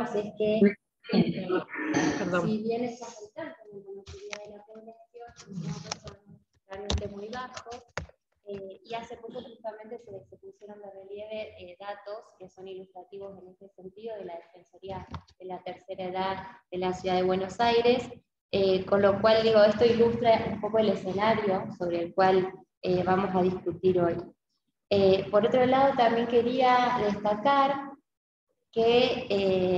encontramos es que si bien es aumentando la mortalidad de la población, son realmente muy bajos, y hace poco justamente se pusieron de relieve datos que son ilustrativos en este sentido de la Defensoría de la Tercera Edad de la Ciudad de Buenos Aires, con lo cual digo, esto ilustra un poco el escenario sobre el cual vamos a discutir hoy. Por otro lado, también quería destacar que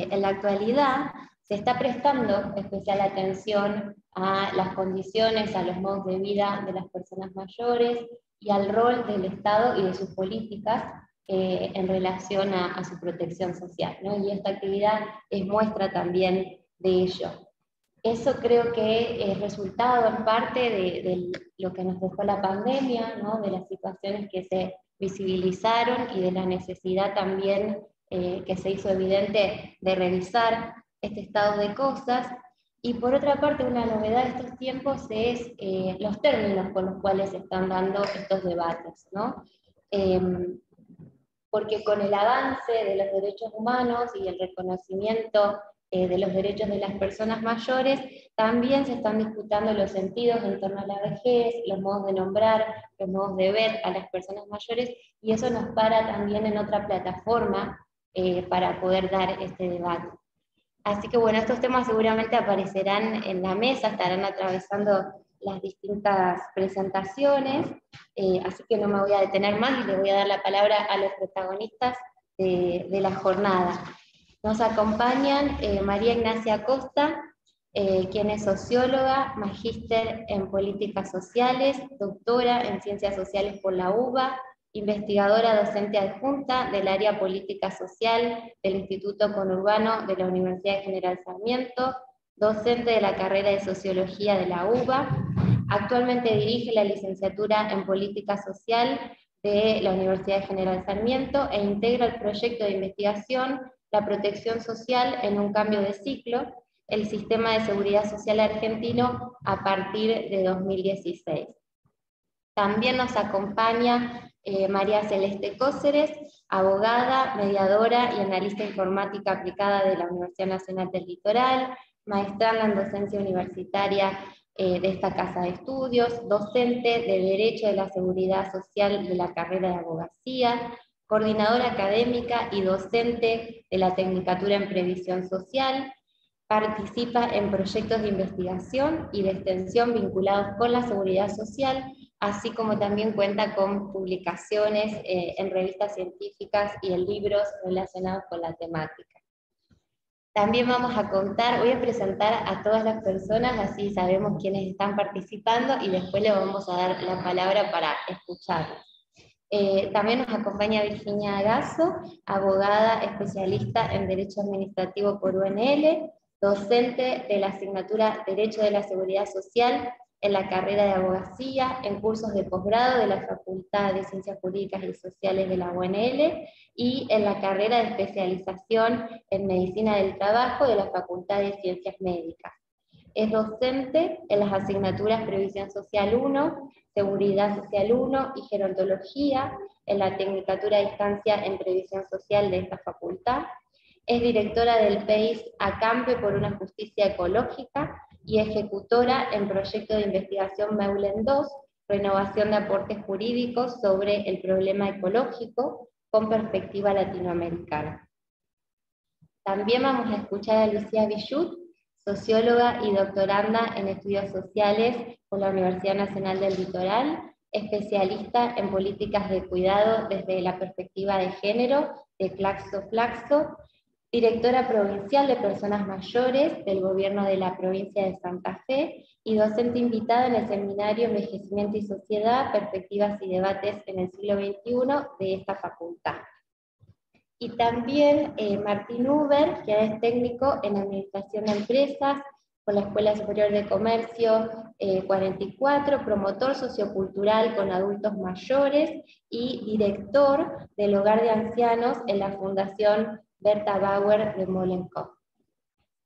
en la actualidad se está prestando especial atención a las condiciones, a los modos de vida de las personas mayores y al rol del Estado y de sus políticas en relación a su protección social, ¿no? Y esta actividad es muestra también de ello. Eso creo que es resultado en parte de lo que nos dejó la pandemia, ¿no? De las situaciones que se visibilizaron y de la necesidad también que se hizo evidente de revisar este estado de cosas. Y por otra parte, una novedad de estos tiempos es los términos con los cuales se están dando estos debates, ¿no? Porque con el avance de los derechos humanos y el reconocimiento de los derechos de las personas mayores, también se están disputando los sentidos en torno a la vejez, los modos de nombrar, los modos de ver a las personas mayores, y eso nos para también en otra plataforma para poder dar este debate. Así que bueno, estos temas seguramente aparecerán en la mesa, estarán atravesando las distintas presentaciones, así que no me voy a detener más y le voy a dar la palabra a los protagonistas de la jornada. Nos acompañan María Ignacia Costa, quien es socióloga, magíster en políticas sociales, doctora en ciencias sociales por la UBA, investigadora docente adjunta del área política social del Instituto Conurbano de la Universidad General Sarmiento, docente de la carrera de Sociología de la UBA. Actualmente dirige la licenciatura en Política Social de la Universidad General Sarmiento e integra el proyecto de investigación La protección social en un cambio de ciclo, el sistema de seguridad social argentino a partir de 2016. También nos acompaña María Celeste Cóceres, abogada, mediadora y analista informática aplicada de la Universidad Nacional del Litoral, maestranda en docencia universitaria de esta casa de estudios, docente de Derecho de la Seguridad Social de la carrera de Abogacía, coordinadora académica y docente de la Tecnicatura en Previsión Social. Participa en proyectos de investigación y de extensión vinculados con la seguridad social, así como también cuenta con publicaciones en revistas científicas y en libros relacionados con la temática. También vamos a contar, voy a presentar a todas las personas, así sabemos quiénes están participando, y después le vamos a dar la palabra para escucharlos. También nos acompaña Virginia Gasso, abogada especialista en Derecho Administrativo por UNL, docente de la asignatura Derecho de la Seguridad Social en la carrera de Abogacía, en cursos de posgrado de la Facultad de Ciencias Jurídicas y Sociales de la UNL, y en la carrera de especialización en Medicina del Trabajo de la Facultad de Ciencias Médicas. Es docente en las asignaturas Previsión Social 1, Seguridad Social 1 y Gerontología en la Tecnicatura a Distancia en Previsión Social de esta facultad. Es directora del PEIS Acampe por una Justicia Ecológica y ejecutora en proyecto de investigación Meulen 2, renovación de aportes jurídicos sobre el problema ecológico con perspectiva latinoamericana. También vamos a escuchar a Lucía Villut, socióloga y doctoranda en estudios sociales por la Universidad Nacional del Litoral, especialista en políticas de cuidado desde la perspectiva de género de Claxo Flaxo, directora provincial de personas mayores del gobierno de la provincia de Santa Fe y docente invitada en el seminario Envejecimiento y Sociedad, Perspectivas y Debates en el siglo XXI de esta facultad. Y también Martín Huber, que es técnico en Administración de Empresas por la Escuela Superior de Comercio 44, promotor sociocultural con adultos mayores y director del Hogar de Ancianos en la Fundación Berta Bauer de Molenkov.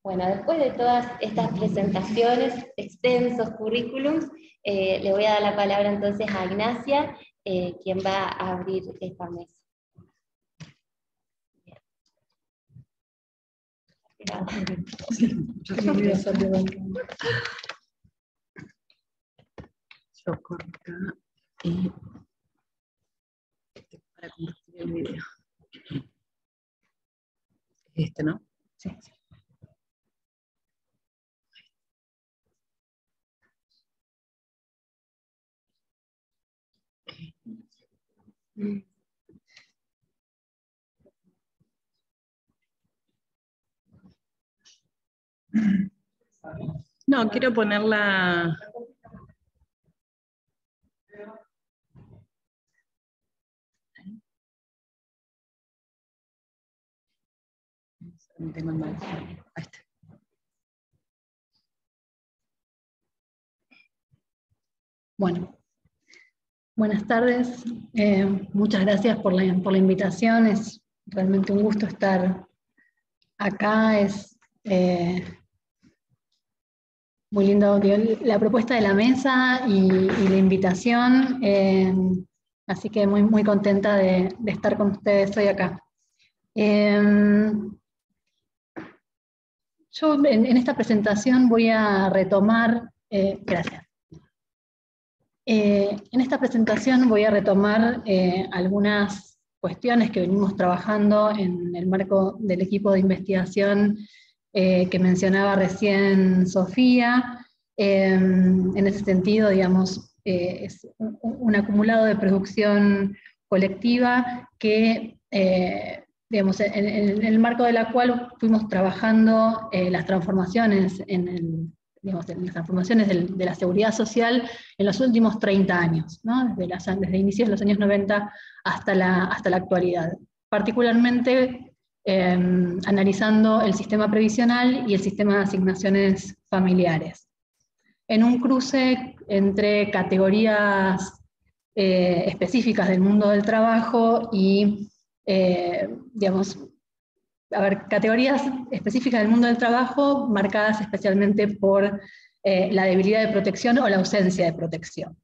Bueno, después de todas estas presentaciones, extensos currículums, le voy a dar la palabra entonces a Ignacia, quien va a abrir esta mesa. Yo corto acá y para compartir el video. Este, ¿no? Sí. No, quiero ponerla. Tengo mal. Ahí está. Bueno, buenas tardes. Muchas gracias por la invitación. Es realmente un gusto estar acá. Es muy lindo la propuesta de la mesa y la invitación. Así que muy contenta de estar con ustedes hoy acá. Yo en esta presentación voy a retomar, gracias. En esta presentación voy a retomar algunas cuestiones que venimos trabajando en el marco del equipo de investigación que mencionaba recién Sofía. En ese sentido, digamos, es un acumulado de producción colectiva que digamos, en el marco de la cual fuimos trabajando las transformaciones las transformaciones de la seguridad social en los últimos 30 años, ¿no? Desde inicios de los años 90 hasta la actualidad. Particularmente analizando el sistema previsional y el sistema de asignaciones familiares. En un cruce entre categorías específicas del mundo del trabajo y digamos, categorías específicas del mundo del trabajo marcadas especialmente por la debilidad de protección o la ausencia de protección.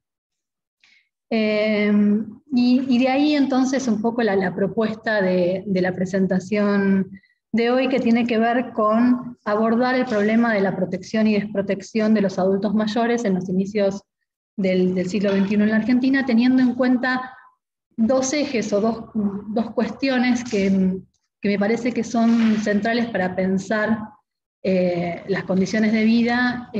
Y de ahí entonces un poco la propuesta de la presentación de hoy, que tiene que ver con abordar el problema de la protección y desprotección de los adultos mayores en los inicios del siglo XXI en la Argentina, teniendo en cuenta dos ejes o dos cuestiones que me parece que son centrales para pensar las condiciones de vida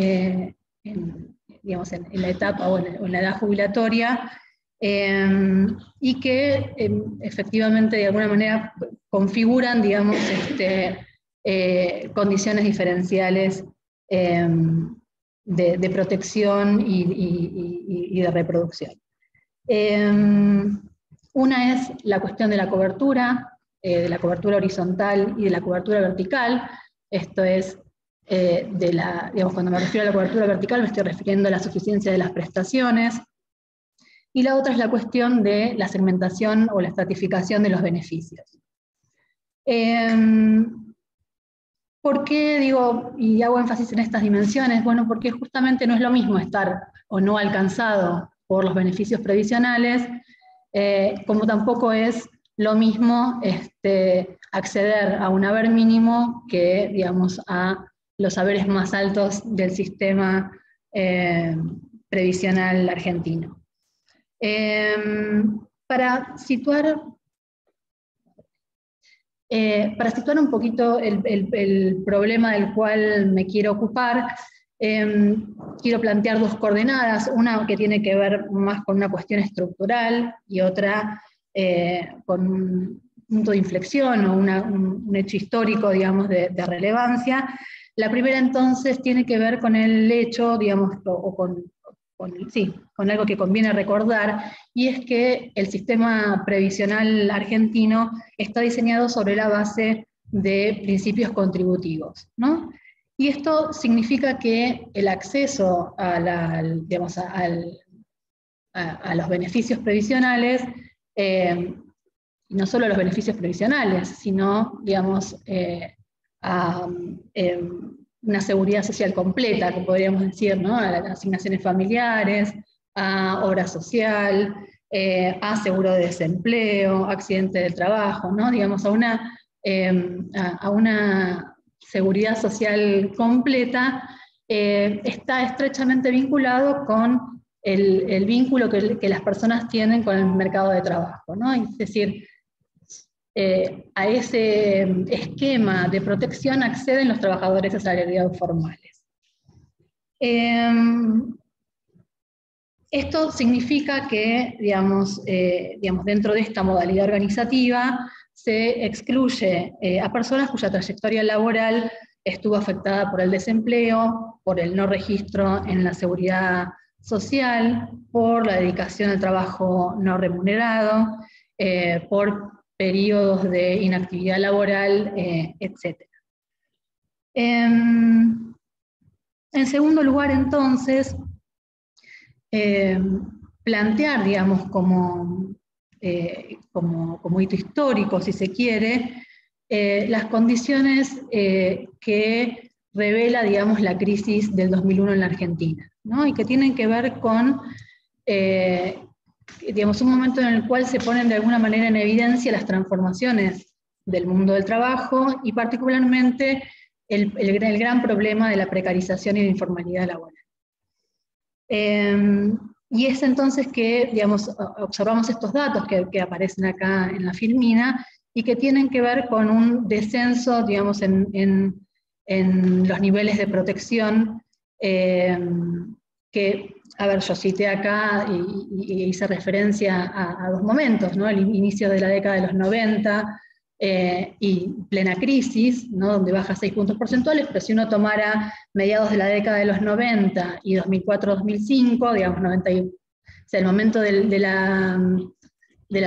digamos, en la etapa o en la edad jubilatoria, y que efectivamente de alguna manera configuran, digamos, condiciones diferenciales de protección y de reproducción. Una es la cuestión de la cobertura horizontal y de la cobertura vertical. Esto es, digamos, cuando me refiero a la cobertura vertical me estoy refiriendo a la suficiencia de las prestaciones. Y la otra es la cuestión de la segmentación o la estratificación de los beneficios. ¿Por qué digo y hago énfasis en estas dimensiones? Bueno, porque justamente no es lo mismo estar o no alcanzado por los beneficios previsionales, como tampoco es lo mismo acceder a un haber mínimo que, digamos, a los haberes más altos del sistema previsional argentino. Para situar un poquito el problema del cual me quiero ocupar, quiero plantear dos coordenadas, una que tiene que ver más con una cuestión estructural y otra con un punto de inflexión o un hecho histórico, digamos, de relevancia. La primera entonces tiene que ver con el hecho, digamos, o con algo que conviene recordar, y es que el sistema previsional argentino está diseñado sobre la base de principios contributivos, ¿no? Y esto significa que el acceso a los beneficios previsionales, y no solo a los beneficios previsionales, sino, digamos, a una seguridad social completa, que podríamos decir, ¿no? A las asignaciones familiares, a obra social, a seguro de desempleo, accidente del trabajo, ¿no? Digamos, a una seguridad social completa está estrechamente vinculado con el vínculo que las personas tienen con el mercado de trabajo, ¿no? Es decir, a ese esquema de protección acceden los trabajadores asalariados formales. Esto significa que, digamos, dentro de esta modalidad organizativa se excluye a personas cuya trayectoria laboral estuvo afectada por el desempleo, por el no registro en la seguridad social, por la dedicación al trabajo no remunerado, por periodos de inactividad laboral, etc. En segundo lugar, entonces, plantear, digamos, como hito histórico, si se quiere, las condiciones que revela, digamos, la crisis del 2001 en la Argentina, ¿no? Y que tienen que ver con, digamos, un momento en el cual se ponen de alguna manera en evidencia las transformaciones del mundo del trabajo y particularmente el gran problema de la precarización y la informalidad laboral. Y es entonces que, digamos, observamos estos datos que aparecen acá en la filmina y que tienen que ver con un descenso, digamos, en los niveles de protección que, a ver, yo cité acá y hice referencia a dos momentos, ¿no? El inicio de la década de los 90 y plena crisis, ¿no? Donde baja 6 puntos porcentuales, pero si uno tomara mediados de la década de los 90 y 2004-2005, digamos, 90 o sea, el momento de la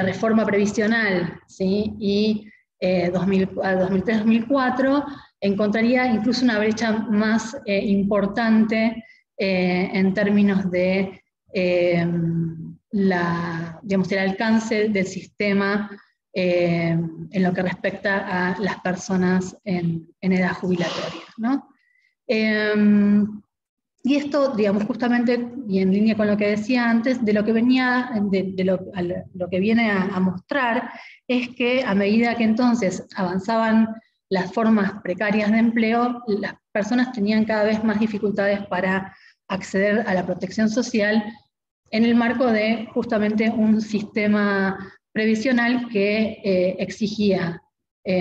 reforma previsional, ¿sí? Y 2003-2004, encontraría incluso una brecha más importante en términos de digamos, el alcance del sistema en lo que respecta a las personas en edad jubilatoria, ¿no? Y esto, digamos, justamente, y en línea con lo que decía antes, de lo que venía, lo que viene a mostrar es que a medida que entonces avanzaban las formas precarias de empleo, las personas tenían cada vez más dificultades para acceder a la protección social en el marco de justamente un sistema previsional que exigía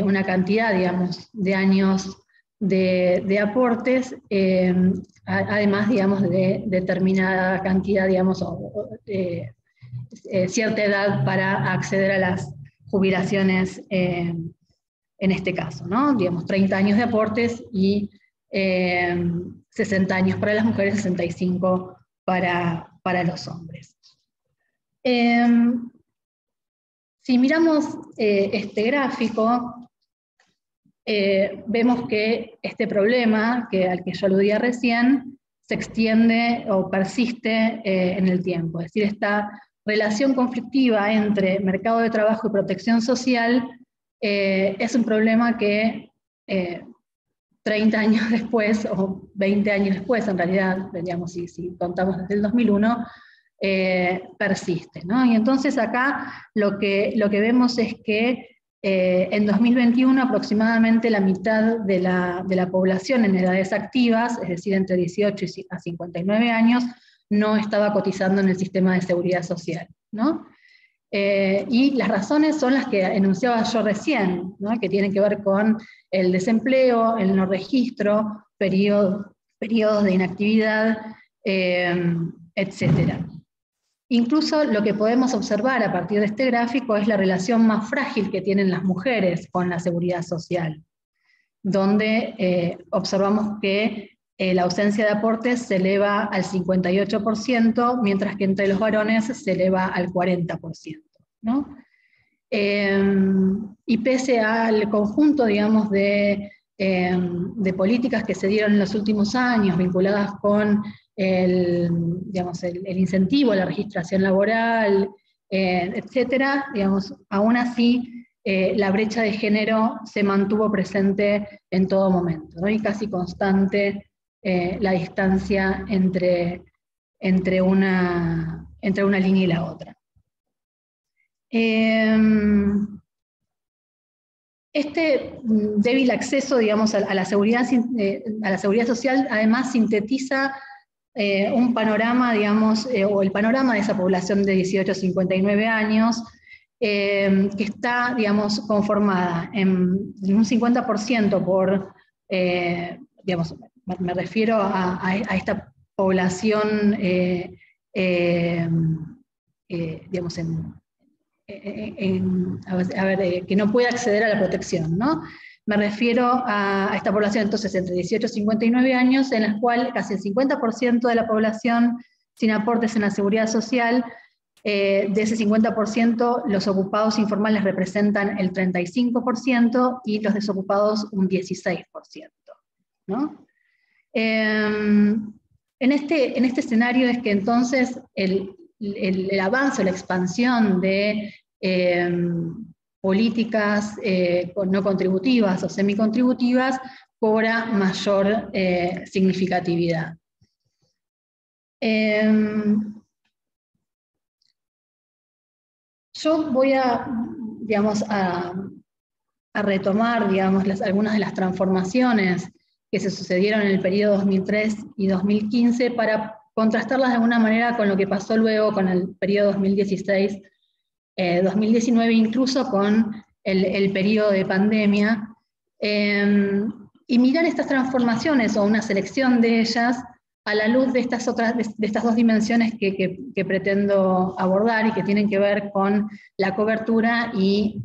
una cantidad, digamos, de años de aportes, además, digamos, de determinada cantidad, digamos, cierta edad para acceder a las jubilaciones, en este caso, ¿no? Digamos, 30 años de aportes y 60 años para las mujeres, 65 para los hombres. Si miramos este gráfico, vemos que este problema, al que yo aludía recién, se extiende o persiste en el tiempo. Es decir, esta relación conflictiva entre mercado de trabajo y protección social es un problema que 30 años después, o 20 años después, en realidad, digamos, si contamos desde el 2001, persiste, ¿no? Y entonces acá lo que vemos es que en 2021 aproximadamente la mitad de la población en edades activas, es decir, entre 18 a 59 años, no estaba cotizando en el sistema de seguridad social, ¿no? Y las razones son las que enunciaba yo recién, ¿no? Que tienen que ver con el desempleo, el no registro, periodos de inactividad, etc. Incluso lo que podemos observar a partir de este gráfico es la relación más frágil que tienen las mujeres con la seguridad social, donde observamos que la ausencia de aportes se eleva al 58%, mientras que entre los varones se eleva al 40%, ¿no? Y pese al conjunto, digamos, de políticas que se dieron en los últimos años vinculadas con digamos, el incentivo a la registración laboral, etcétera, digamos, aún así la brecha de género se mantuvo presente en todo momento, ¿no? Y casi constante la distancia entre una línea y la otra. Este débil acceso, digamos, a la seguridad social, además sintetiza un panorama, digamos, o el panorama de esa población de 18 a 59 años, que está, digamos, conformada en un 50% por, digamos, me refiero a esta población, digamos, que no puede acceder a la protección, ¿no? Me refiero a esta población entonces entre 18 y 59 años, en la cual casi el 50% de la población sin aportes en la seguridad social, de ese 50% los ocupados informales representan el 35% y los desocupados un 16%, ¿no? En este escenario es que entonces el avance, la expansión de políticas no contributivas o semicontributivas cobra mayor significatividad. Yo voy digamos, a retomar, digamos, algunas de las transformaciones que se sucedieron en el periodo 2003 y 2015 para contrastarlas de alguna manera con lo que pasó luego con el periodo 2016, 2019, incluso con el periodo de pandemia, y mirar estas transformaciones o una selección de ellas a la luz de estas dos dimensiones que pretendo abordar y que tienen que ver con la cobertura y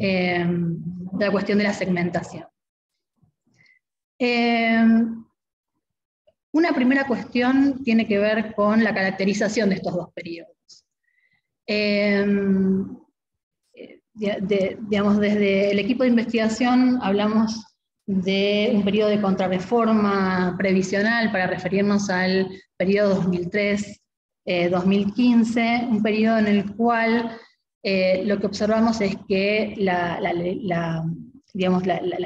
la cuestión de la segmentación. Una primera cuestión tiene que ver con la caracterización de estos dos periodos. Digamos, desde el equipo de investigación hablamos de un periodo de contrarreforma previsional para referirnos al periodo 2003-2015, un periodo en el cual lo que observamos es que la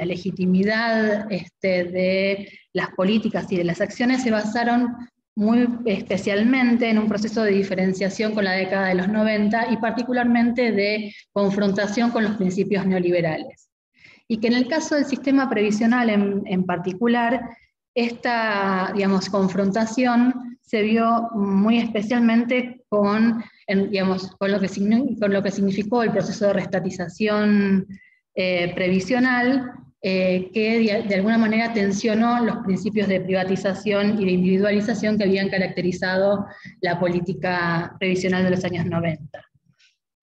legitimidad de las políticas y de las acciones se basaron muy especialmente en un proceso de diferenciación con la década de los 90 y particularmente de confrontación con los principios neoliberales. Y que en el caso del sistema previsional en particular, esta, digamos, confrontación se vio muy especialmente con lo que significó el proceso de reestatización previsional, que de alguna manera tensionó los principios de privatización y de individualización que habían caracterizado la política previsional de los años 90.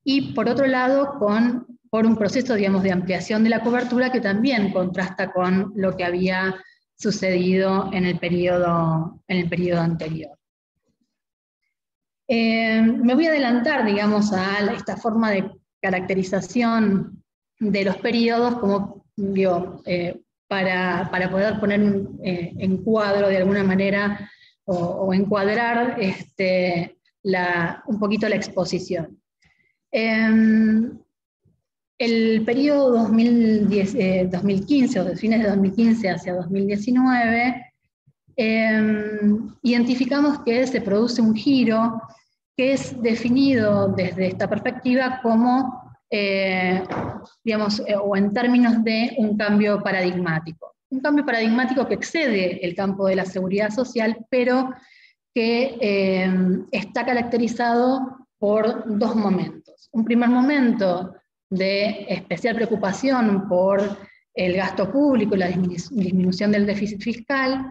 Y por otro lado, por un proceso, digamos, de ampliación de la cobertura que también contrasta con lo que había sucedido en el periodo anterior. Me voy a adelantar, digamos, a esta forma de caracterización de los periodos, como digo, para poder poner en cuadro de alguna manera, o encuadrar un poquito la exposición. El periodo 2015, o de fines de 2015 hacia 2019, identificamos que se produce un giro que es definido desde esta perspectiva como, digamos, o en términos de un cambio paradigmático. Un cambio paradigmático que excede el campo de la seguridad social, pero que está caracterizado por dos momentos. Un primer momento de especial preocupación por el gasto público y la disminución del déficit fiscal,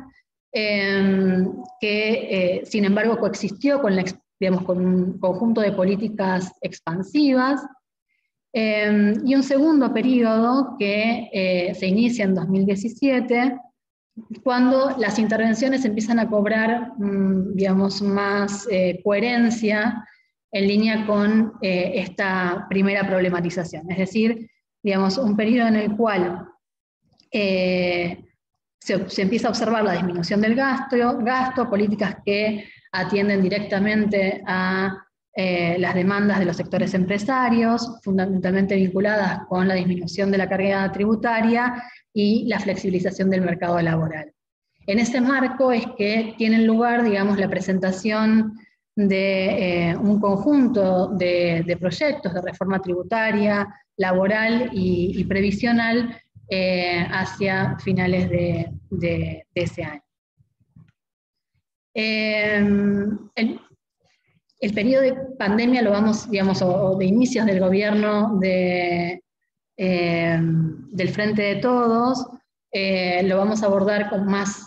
que sin embargo coexistió con, con un conjunto de políticas expansivas, y un segundo periodo que se inicia en 2017, cuando las intervenciones empiezan a cobrar, digamos, más coherencia en línea con esta primera problematización. Es decir, digamos, un periodo en el cual se empieza a observar la disminución del gasto, políticas que atienden directamente a las demandas de los sectores empresarios, fundamentalmente vinculadas con la disminución de la carga tributaria y la flexibilización del mercado laboral. En ese marco es que tiene lugar, digamos, la presentación de un conjunto de proyectos de reforma tributaria, laboral y previsional hacia finales de ese año. El periodo de pandemia lo vamos, digamos, o de inicios del gobierno del Frente de Todos, lo vamos a abordar con más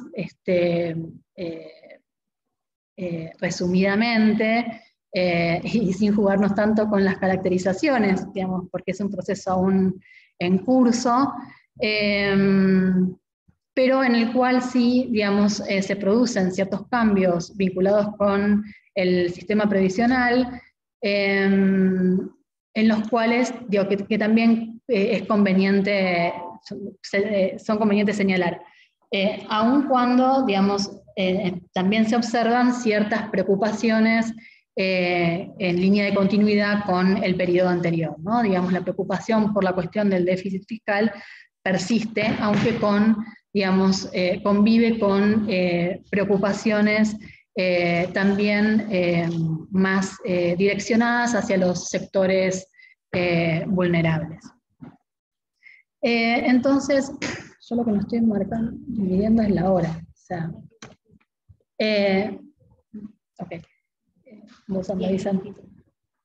resumidamente y sin jugarnos tanto con las caracterizaciones, digamos, porque es un proceso aún en curso, pero en el cual sí, digamos, se producen ciertos cambios vinculados con el sistema previsional, en los cuales digo, que también es conveniente, son convenientes señalar. Aun cuando, digamos, también se observan ciertas preocupaciones en línea de continuidad con el periodo anterior, ¿no? Digamos, la preocupación por la cuestión del déficit fiscal persiste, aunque digamos, convive con preocupaciones también más direccionadas hacia los sectores vulnerables. Entonces, yo lo que me estoy midiendo es la hora. O sea, ok. Vos analizan.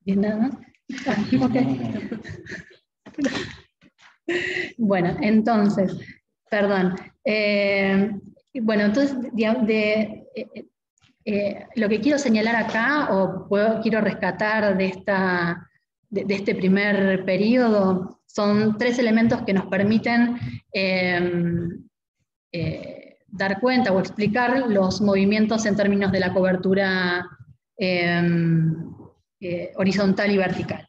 ¿Y nada más? Okay. Bueno, entonces, perdón. Bueno, entonces, lo que quiero señalar acá, o quiero rescatar de este primer periodo, son 3 elementos que nos permiten dar cuenta o explicar los movimientos en términos de la cobertura horizontal y vertical.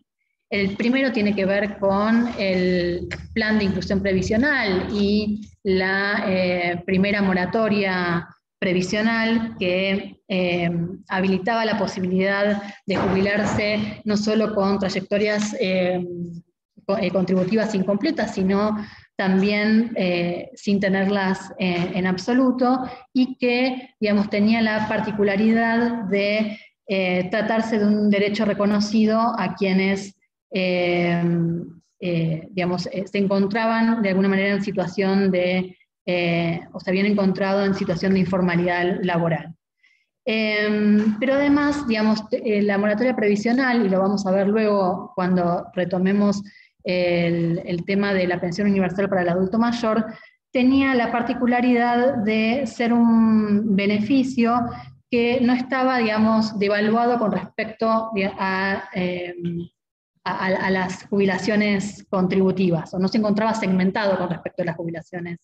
El primero tiene que ver con el plan de inclusión previsional y la primera moratoria previsional que habilitaba la posibilidad de jubilarse no solo con trayectorias contributivas incompletas, sino también sin tenerlas en absoluto, y que, digamos, tenía la particularidad de tratarse de un derecho reconocido a quienes digamos, se encontraban de alguna manera en situación de, o se habían encontrado en situación de informalidad laboral. Pero además, digamos, la moratoria previsional, y lo vamos a ver luego cuando retomemos el tema de la pensión universal para el adulto mayor, tenía la particularidad de ser un beneficio que no estaba, digamos, devaluado con respecto a las jubilaciones contributivas, o no se encontraba segmentado con respecto a las jubilaciones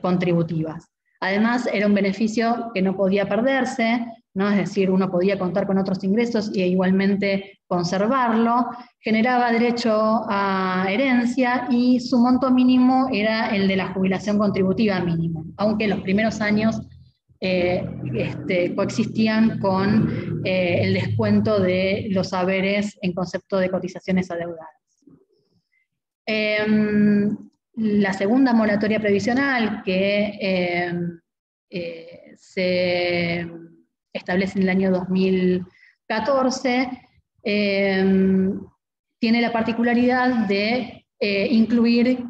contributivas. Además, era un beneficio que no podía perderse, ¿no? Es decir, uno podía contar con otros ingresos e igualmente conservarlo, generaba derecho a herencia y su monto mínimo era el de la jubilación contributiva mínimo, aunque en los primeros años coexistían con el descuento de los haberes en concepto de cotizaciones adeudadas. La segunda moratoria previsional, que se establece en el año 2014, tiene la particularidad de incluir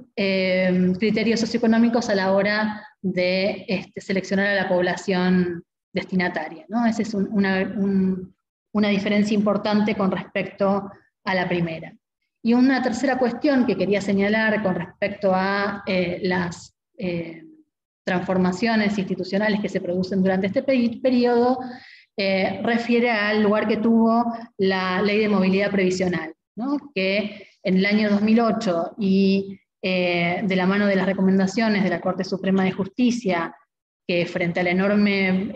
criterios socioeconómicos a la hora de seleccionar a la población destinataria, ¿no? Esa es una diferencia importante con respecto a la primera. Y una tercera cuestión que quería señalar con respecto a las transformaciones institucionales que se producen durante este periodo, refiere al lugar que tuvo la Ley de Movilidad Previsional, ¿no? Que en el año 2008 y de la mano de las recomendaciones de la Corte Suprema de Justicia, que frente a la enorme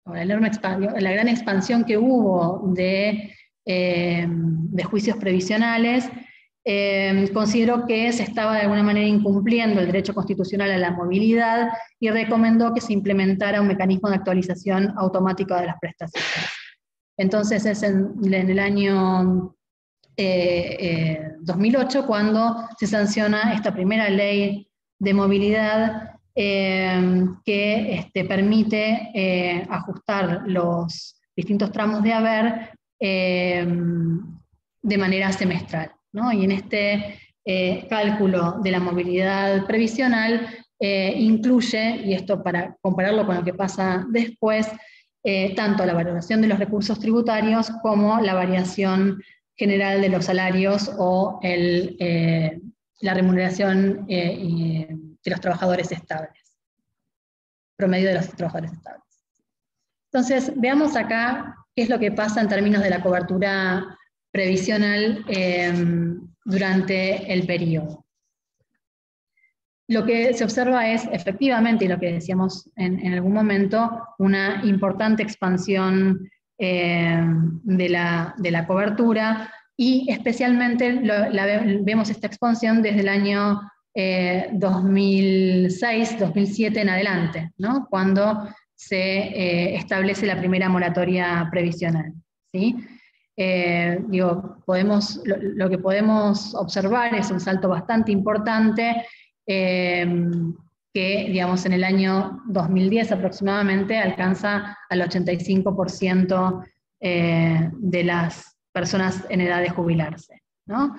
la gran expansión que hubo de juicios previsionales, consideró que se estaba de alguna manera incumpliendo el derecho constitucional a la movilidad y recomendó que se implementara un mecanismo de actualización automática de las prestaciones. Entonces es en el año 2008 cuando se sanciona esta primera ley de movilidad que permite ajustar los distintos tramos de haber de manera semestral, ¿no? Y en este cálculo de la movilidad previsional incluye, y esto para compararlo con lo que pasa después, tanto la valoración de los recursos tributarios como la variación general de los salarios o la remuneración de los trabajadores estables, promedio de los trabajadores estables. Entonces, veamos acá qué es lo que pasa en términos de la cobertura previsional durante el periodo. Lo que se observa es, efectivamente, y lo que decíamos en algún momento, una importante expansión de la cobertura, y especialmente vemos esta expansión desde el año 2006, 2007 en adelante, ¿no? Cuando se establece la primera moratoria previsional, ¿sí? Lo que podemos observar es un salto bastante importante que, digamos, en el año 2010 aproximadamente alcanza al 85% de las personas en edad de jubilarse, ¿no?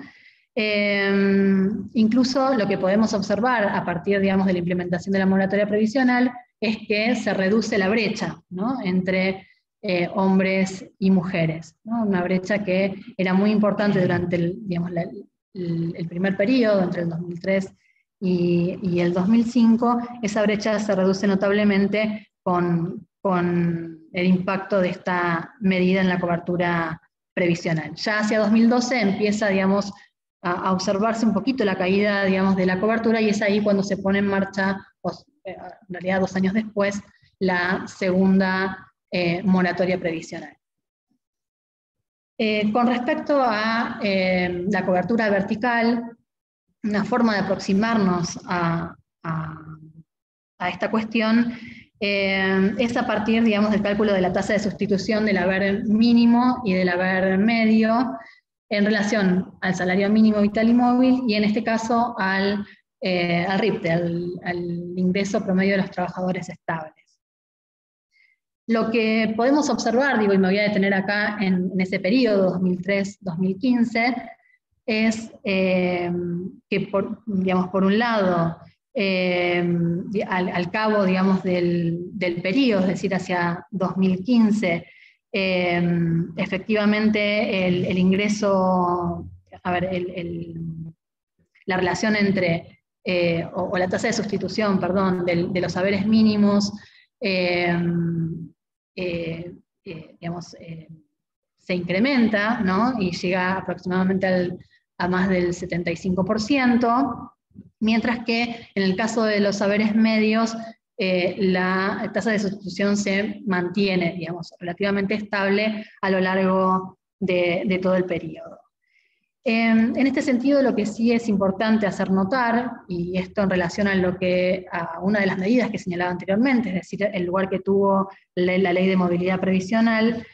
Incluso lo que podemos observar a partir, digamos, de la implementación de la moratoria previsional es que se reduce la brecha, ¿no? Entre hombres y mujeres, ¿no? Una brecha que era muy importante durante el primer periodo, entre el 2003 y el 2005, esa brecha se reduce notablemente con el impacto de esta medida en la cobertura previsional. Ya hacia 2012 empieza, digamos, a observarse un poquito la caída, digamos, de la cobertura, y es ahí cuando se pone en marcha, en realidad 2 años después, la segunda moratoria previsional. Con respecto a la cobertura vertical, una forma de aproximarnos a esta cuestión es a partir, digamos, del cálculo de la tasa de sustitución del haber mínimo y del haber medio en relación al salario mínimo vital y móvil, y en este caso al RIPTE, al ingreso promedio de los trabajadores estables. Lo que podemos observar, digo, y me voy a detener acá en ese periodo, 2003-2015, es que, por un lado, al cabo, digamos, del periodo, es decir, hacia 2015, efectivamente el ingreso, la relación entre, o la tasa de sustitución, perdón, de los haberes mínimos, se incrementa, ¿no? Y llega aproximadamente a más del 75%, mientras que en el caso de los haberes medios, la tasa de sustitución se mantiene, digamos, relativamente estable a lo largo de todo el periodo. En este sentido, lo que sí es importante hacer notar, y esto en relación a una de las medidas que señalaba anteriormente, es decir, el lugar que tuvo la ley de movilidad previsional,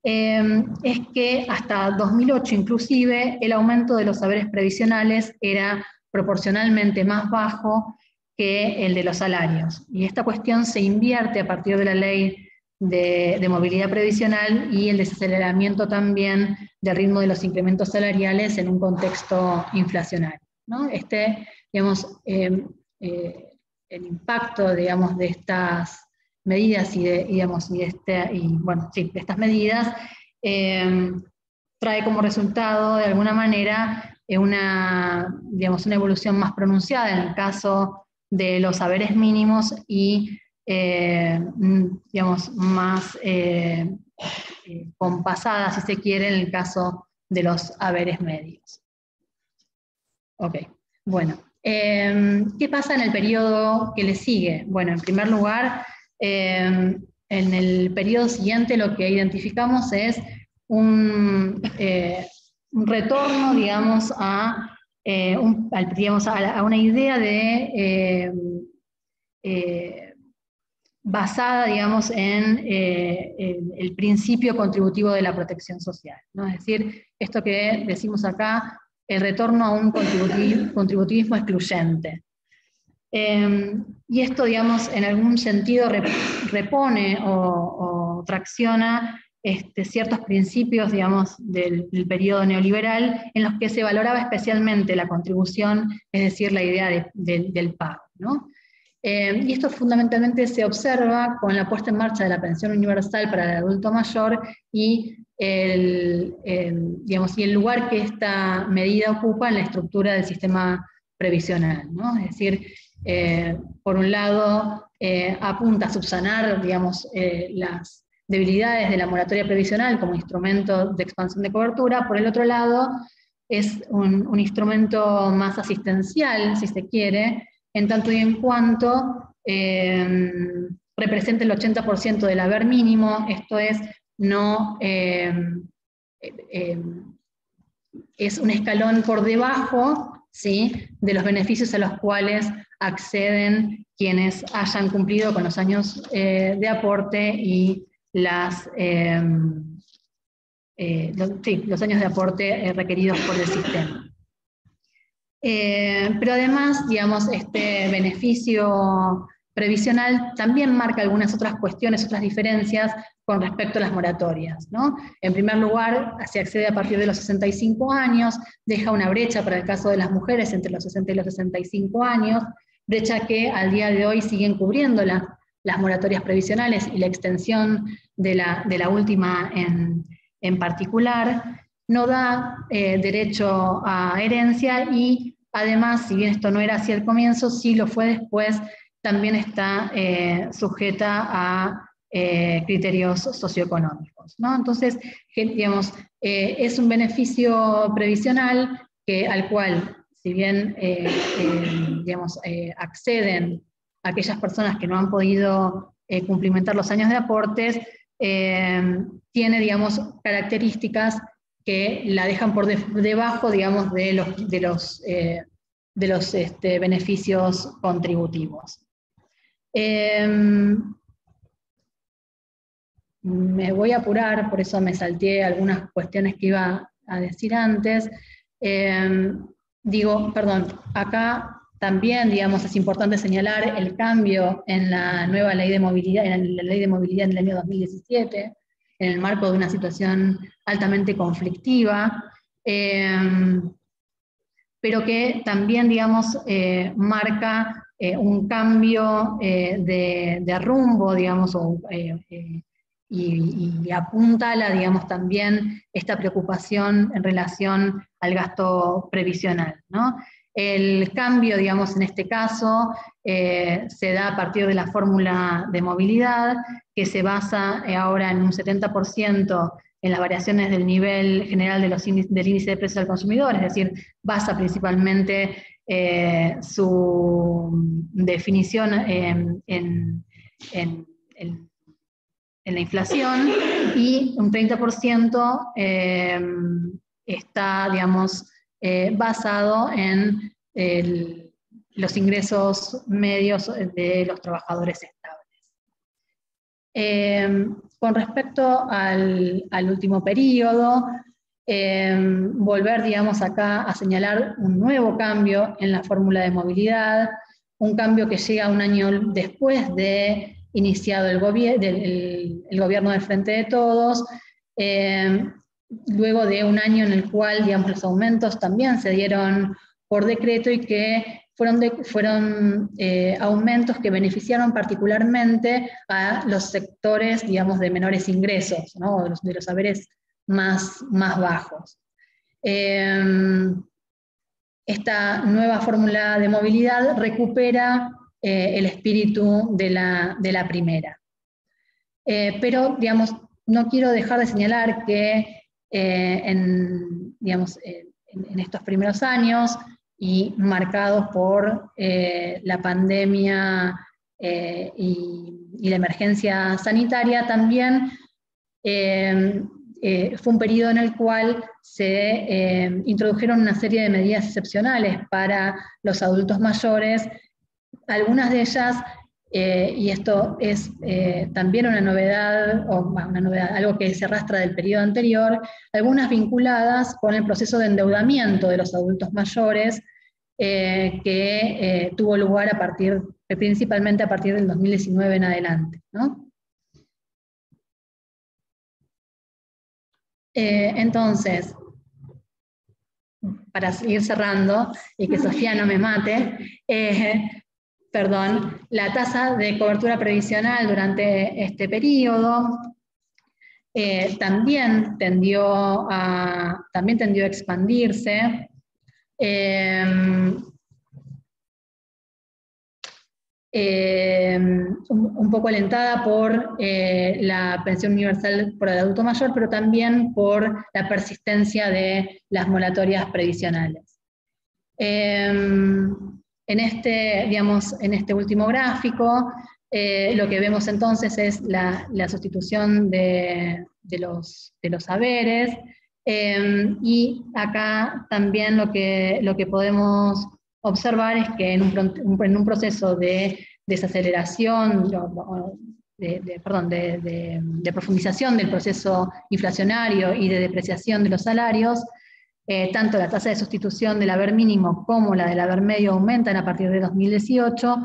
es que hasta 2008 inclusive el aumento de los haberes previsionales era proporcionalmente más bajo que el de los salarios. Y esta cuestión se invierte a partir de la ley de movilidad previsional y el desaceleramiento también del ritmo de los incrementos salariales en un contexto inflacionario, ¿no? Digamos, el impacto, digamos, de estas medidas de estas medidas trae como resultado, de alguna manera, una evolución más pronunciada en el caso de los haberes mínimos y digamos, más compasada, si se quiere, en el caso de los haberes medios. Ok, bueno. ¿Qué pasa en el periodo que le sigue? Bueno, en primer lugar, en el periodo siguiente lo que identificamos es un retorno, digamos, a una idea basada, digamos, en el principio contributivo de la protección social, ¿no? Es decir, esto que decimos acá, el retorno a un contributivismo excluyente. Y esto, digamos, en algún sentido repone o tracciona ciertos principios, digamos, del periodo neoliberal, en los que se valoraba especialmente la contribución, es decir, la idea del pago, ¿no? Y esto fundamentalmente se observa con la puesta en marcha de la pensión universal para el adulto mayor y digamos, y el lugar que esta medida ocupa en la estructura del sistema previsional, ¿no? Es decir, por un lado, apunta a subsanar, digamos, las debilidades de la moratoria previsional como instrumento de expansión de cobertura. Por el otro lado, es un instrumento más asistencial, si se quiere, en tanto y en cuanto representa el 80% del haber mínimo, esto es, no es un escalón por debajo, ¿sí?, de los beneficios a los cuales acceden quienes hayan cumplido con los años de aporte y los años de aporte requeridos por el sistema. Pero además, digamos, este beneficio previsional también marca algunas otras cuestiones, otras diferencias con respecto a las moratorias, ¿no? En primer lugar, se accede a partir de los 65 años, deja una brecha para el caso de las mujeres entre los 60 y los 65 años, brecha que al día de hoy siguen cubriendo las moratorias previsionales y la extensión de la última en particular. No da derecho a herencia y además, si bien esto no era así al comienzo, sí lo fue después, también está sujeta a criterios socioeconómicos, ¿no? Entonces, digamos, es un beneficio previsional al cual, si bien digamos, acceden aquellas personas que no han podido cumplimentar los años de aportes, tiene, digamos, características que la dejan por debajo, digamos, de los beneficios contributivos. Me voy a apurar, por eso me salteé algunas cuestiones que iba a decir antes. Acá también, digamos, es importante señalar el cambio en la nueva ley de movilidad, en la ley de movilidad del año 2017, en el marco de una situación altamente conflictiva, pero que también, digamos, marca un cambio de rumbo, digamos, y apuntala, digamos, también esta preocupación en relación al gasto previsional, ¿no? El cambio, digamos, en este caso, se da a partir de la fórmula de movilidad, que se basa ahora en un 70% en las variaciones del nivel general del índice de precios al consumidor, es decir, basa principalmente su definición en la inflación, y un 30% está, digamos, basado en los ingresos medios de los trabajadores estables. Con respecto al último periodo, volver, digamos, acá a señalar un nuevo cambio en la fórmula de movilidad, un cambio que llega un año después de iniciado el gobierno del Frente de Todos, luego de un año en el cual, digamos, los aumentos también se dieron por decreto y que fueron aumentos que beneficiaron particularmente a los sectores, digamos, de menores ingresos, ¿no? de los haberes más bajos. Esta nueva fórmula de movilidad recupera el espíritu de la primera. Pero, digamos, no quiero dejar de señalar que en estos primeros años, y marcados por la pandemia y la emergencia sanitaria, también fue un periodo en el cual se introdujeron una serie de medidas excepcionales para los adultos mayores, algunas de ellas, y esto es también una novedad, algo que se arrastra del periodo anterior, algunas vinculadas con el proceso de endeudamiento de los adultos mayores, que tuvo lugar principalmente a partir del 2019 en adelante, ¿no? Entonces, para seguir cerrando, y que Sofía no me mate, perdón, la tasa de cobertura previsional durante este periodo también tendió a expandirse. Un poco alentada por la pensión universal por el adulto mayor, pero también por la persistencia de las moratorias previsionales. En este último gráfico, lo que vemos entonces es la sustitución de los saberes, y acá también lo que podemos observar es que en un proceso de desaceleración, de profundización del proceso inflacionario y de depreciación de los salarios, tanto la tasa de sustitución del haber mínimo como la del haber medio aumentan a partir de 2018,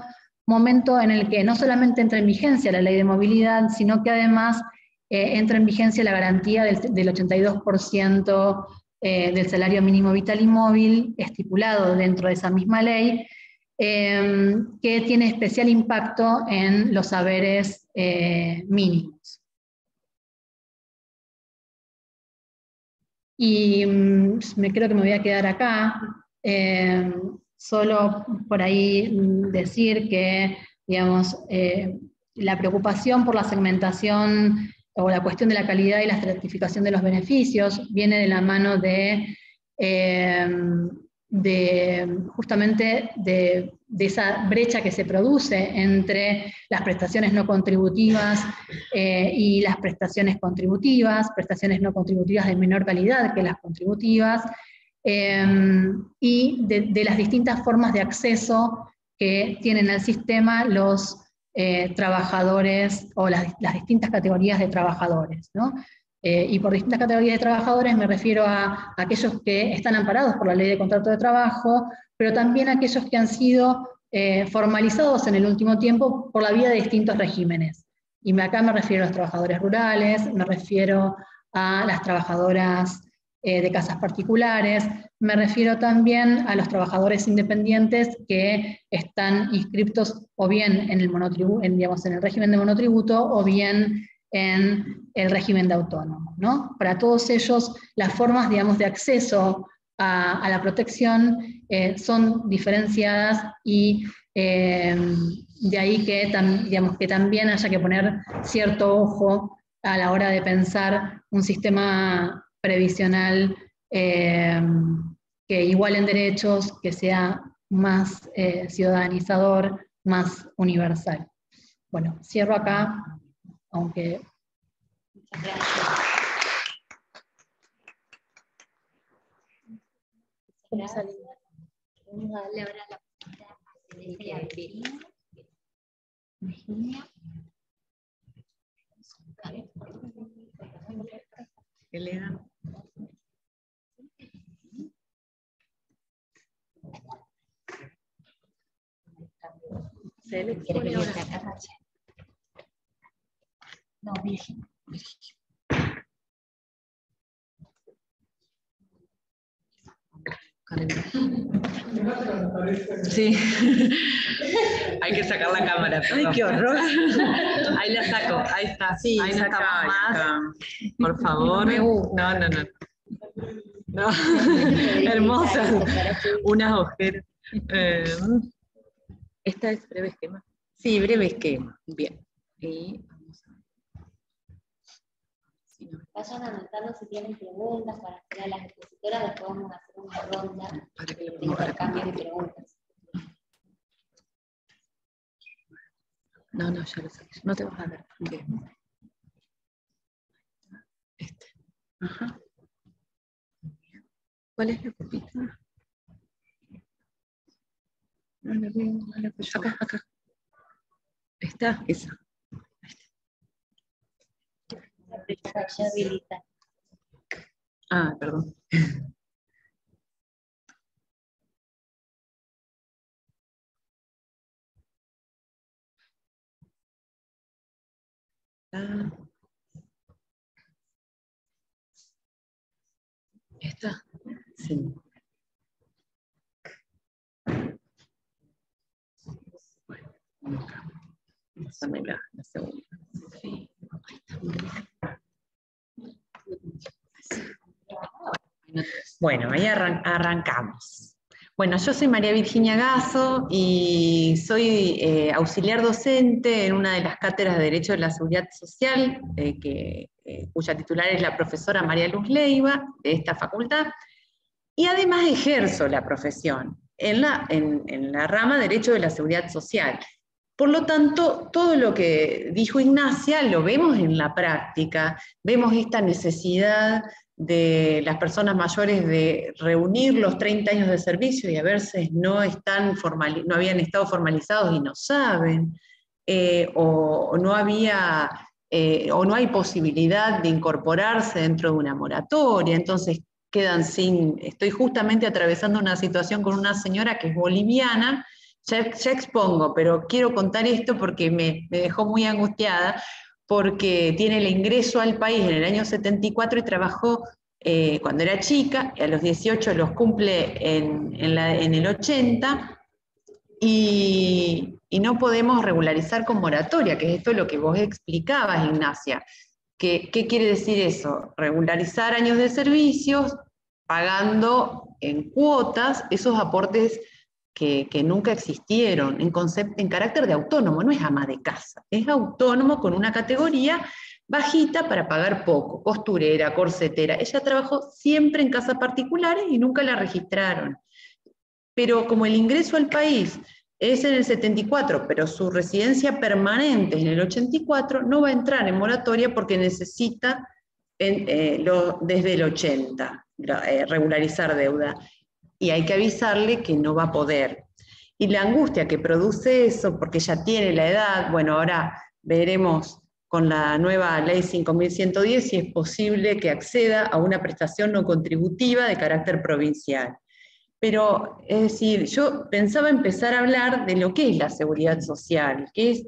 momento en el que no solamente entra en vigencia la ley de movilidad, sino que además entra en vigencia la garantía del 82% del salario mínimo vital y móvil estipulado dentro de esa misma ley, que tiene especial impacto en los haberes mínimos. Y creo que me voy a quedar acá, solo por ahí decir que, digamos, la preocupación por la segmentación o la cuestión de la calidad y la estratificación de los beneficios viene de la mano justamente de esa brecha que se produce entre las prestaciones no contributivas y las prestaciones no contributivas de menor calidad que las contributivas, y de las distintas formas de acceso que tienen al sistema los trabajadores o las distintas categorías de trabajadores, ¿no? Y por distintas categorías de trabajadores me refiero a aquellos que están amparados por la ley de contrato de trabajo, pero también a aquellos que han sido formalizados en el último tiempo por la vía de distintos regímenes. Y acá me refiero a los trabajadores rurales, me refiero a las trabajadoras de casas particulares, me refiero también a los trabajadores independientes que están inscriptos o bien en el régimen de monotributo o bien en el régimen de autónomo, ¿no? Para todos ellos, las formas, digamos, de acceso a la protección son diferenciadas, y de ahí que, digamos, que también haya que poner cierto ojo a la hora de pensar un sistema previsional que iguale en derechos, que sea más ciudadanizador, más universal. Bueno, cierro acá, aunque... Muchas gracias. Gracias. Vamos a darle ahora la palabra a Cecilia Berino. Virginia. Elena. Seleccione ahora. No, Virginia. Sí, hay que sacar la cámara. Ay, qué horror. Ahí la saco, ahí está. Sí, ahí no está más. Por favor. No. No. Hermosas. Unas ojeras. Esta es breve esquema. Sí, breve esquema. Bien. Y vamos a... Vayan anotando si tienen preguntas para hacer a las expositoras, después vamos a hacer una ronda de intercambio de preguntas. No, ya lo sabes. No te vas a ver. Bien. Este. Ajá. ¿Cuál es la copita? No la veo, no la veo. Acá. Está, esa. Ya habilita. Ah, perdón. está. Sí. Bueno, pásame la segunda. Sí. Bueno, ahí arrancamos. Bueno, yo soy María Virginia Gasso y soy auxiliar docente en una de las cátedras de Derecho de la Seguridad Social, cuya titular es la profesora María Luz Leiva, de esta facultad, y además ejerzo la profesión en la rama Derecho de la Seguridad Social. Por lo tanto, todo lo que dijo Ignacia lo vemos en la práctica, vemos esta necesidad de las personas mayores de reunir los 30 años de servicio y a veces no habían estado formalizados y no saben, o no hay posibilidad de incorporarse dentro de una moratoria, entonces quedan estoy justamente atravesando una situación con una señora que es boliviana. Ya expongo, pero quiero contar esto porque me dejó muy angustiada, porque tiene el ingreso al país en el año 74 y trabajó cuando era chica, y a los 18 los cumple en el 80, y no podemos regularizar con moratoria, que es esto lo que vos explicabas, Ignacia. ¿Qué quiere decir eso? Regularizar años de servicios, pagando en cuotas esos aportes que nunca existieron, en carácter de autónomo, no es ama de casa, es autónomo con una categoría bajita para pagar poco, costurera, corsetera. Ella trabajó siempre en casas particulares y nunca la registraron. Pero como el ingreso al país es en el 74, pero su residencia permanente es en el 84, no va a entrar en moratoria porque necesita desde el 80 regularizar deuda. Y hay que avisarle que no va a poder. Y la angustia que produce eso, porque ya tiene la edad, bueno, ahora veremos con la nueva ley 5.110 si es posible que acceda a una prestación no contributiva de carácter provincial. Pero, es decir, yo pensaba empezar a hablar de lo que es la seguridad social, que es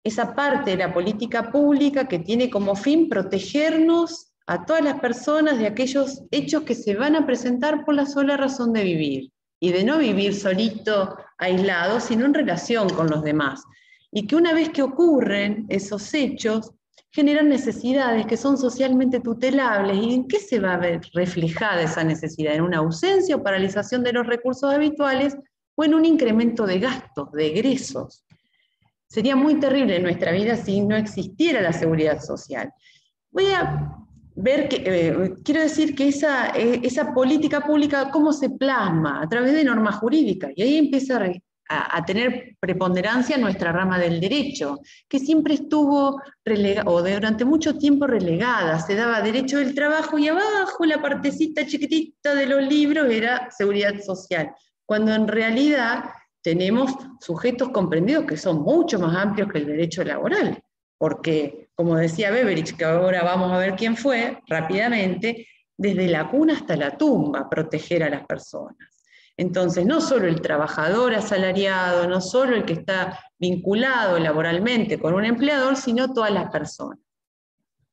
esa parte de la política pública que tiene como fin protegernos a todas las personas de aquellos hechos que se van a presentar por la sola razón de vivir, y de no vivir solito, aislado, sino en relación con los demás. Y que una vez que ocurren esos hechos, generan necesidades que son socialmente tutelables. ¿Y en qué se va a ver reflejada esa necesidad? ¿En una ausencia o paralización de los recursos habituales o en un incremento de gastos, de egresos? Sería muy terrible en nuestra vida si no existiera la seguridad social. Voy a ver quiero decir que esa política pública, ¿cómo se plasma? A través de normas jurídicas. Y ahí empieza a tener preponderancia nuestra rama del derecho, que siempre estuvo relegada, o durante mucho tiempo relegada. Se daba derecho del trabajo y abajo la partecita chiquitita de los libros era seguridad social, cuando en realidad tenemos sujetos comprendidos que son mucho más amplios que el derecho laboral, porque, como decía Beveridge, que ahora vamos a ver quién fue, rápidamente, desde la cuna hasta la tumba, proteger a las personas. Entonces, no solo el trabajador asalariado, no solo el que está vinculado laboralmente con un empleador, sino todas las personas.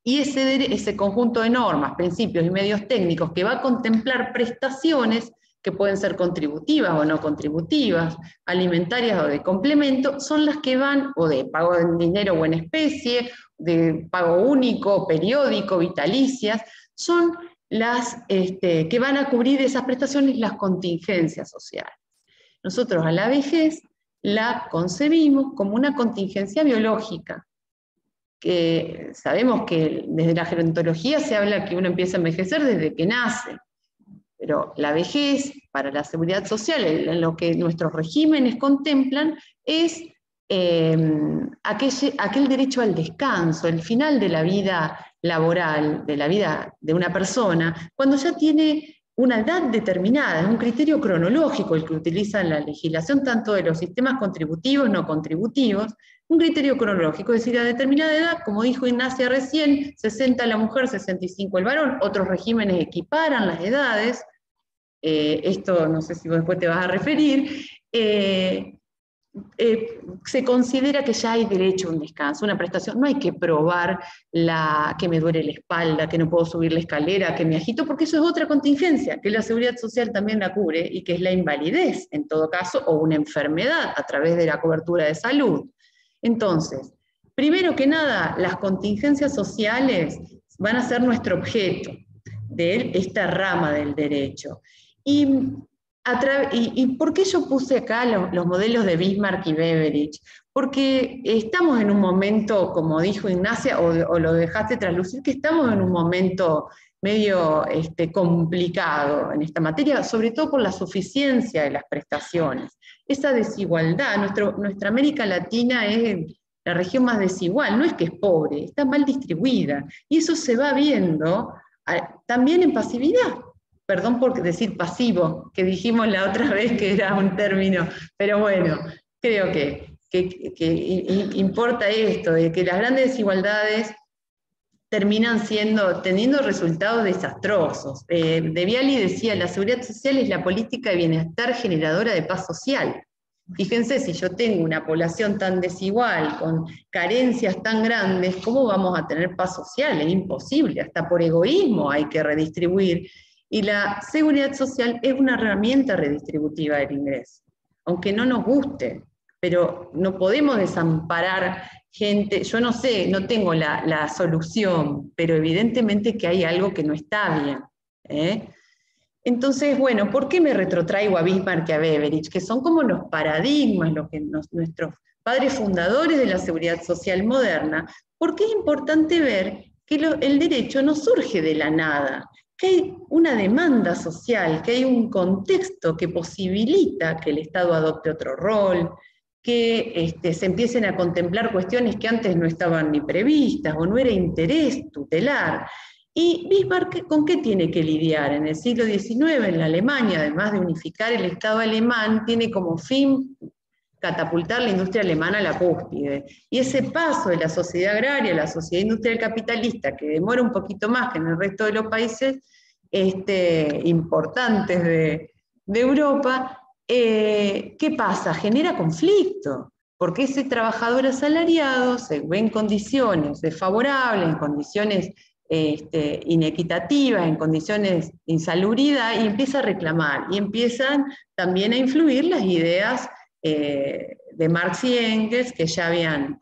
Y ese conjunto de normas, principios y medios técnicos que va a contemplar prestaciones que pueden ser contributivas o no contributivas, alimentarias o de complemento, son las que van, o de pago en dinero o en especie, de pago único, periódico, vitalicias, son las que van a cubrir esas prestaciones, las contingencias sociales. Nosotros a la vejez la concebimos como una contingencia biológica, que sabemos que desde la gerontología se habla que uno empieza a envejecer desde que nace, pero la vejez para la seguridad social, en lo que nuestros regímenes contemplan, es aquel derecho al descanso, el final de la vida laboral, de la vida de una persona, cuando ya tiene una edad determinada, es un criterio cronológico el que utiliza la legislación tanto de los sistemas contributivos, no contributivos, un criterio cronológico, es decir, a determinada edad, como dijo Ignacia recién, 60 la mujer, 65 el varón, otros regímenes equiparan las edades, esto no sé si después te vas a referir, se considera que ya hay derecho a un descanso, una prestación. No hay que probar que me duele la espalda, que no puedo subir la escalera, que me agito, porque eso es otra contingencia, que la seguridad social también la cubre, y que es la invalidez, en todo caso, o una enfermedad a través de la cobertura de salud. Entonces, primero que nada, las contingencias sociales van a ser nuestro objeto de esta rama del derecho. ¿Y por qué yo puse acá los modelos de Bismarck y Beveridge? Porque estamos en un momento, como dijo Ignacia, o lo dejaste traslucir, que estamos en un momento medio complicado en esta materia, sobre todo por la suficiencia de las prestaciones. Esa desigualdad, nuestra América Latina es la región más desigual, no es que es pobre, está mal distribuida, y eso se va viendo también en pasividad. Perdón por decir pasivo, que dijimos la otra vez que era un término, pero bueno, creo que importa esto, de que las grandes desigualdades terminan teniendo resultados desastrosos. De Viali decía, la seguridad social es la política de bienestar generadora de paz social. Fíjense, si yo tengo una población tan desigual, con carencias tan grandes, ¿cómo vamos a tener paz social? Es imposible, hasta por egoísmo hay que redistribuir. Y la seguridad social es una herramienta redistributiva del ingreso, aunque no nos guste, pero no podemos desamparar gente. Yo no sé, no tengo la solución, pero evidentemente que hay algo que no está bien, ¿eh? Entonces, bueno, ¿por qué me retrotraigo a Bismarck y a Beveridge? Que son como los paradigmas, nuestros padres fundadores de la seguridad social moderna, porque es importante ver que el derecho no surge de la nada, que hay una demanda social, que hay un contexto que posibilita que el Estado adopte otro rol, que se empiecen a contemplar cuestiones que antes no estaban ni previstas o no era interés tutelar. ¿Y Bismarck con qué tiene que lidiar? En el siglo XIX, en la Alemania, además de unificar el Estado alemán, tiene como fin catapultar la industria alemana a la cúspide. Y ese paso de la sociedad agraria a la sociedad industrial capitalista, que demora un poquito más que en el resto de los países importantes de Europa, ¿qué pasa? Genera conflicto, porque ese trabajador asalariado se ve en condiciones desfavorables, en condiciones inequitativas, en condiciones de insalubridad, y empieza a reclamar, y empiezan también a influir las ideas de Marx y Engels que ya habían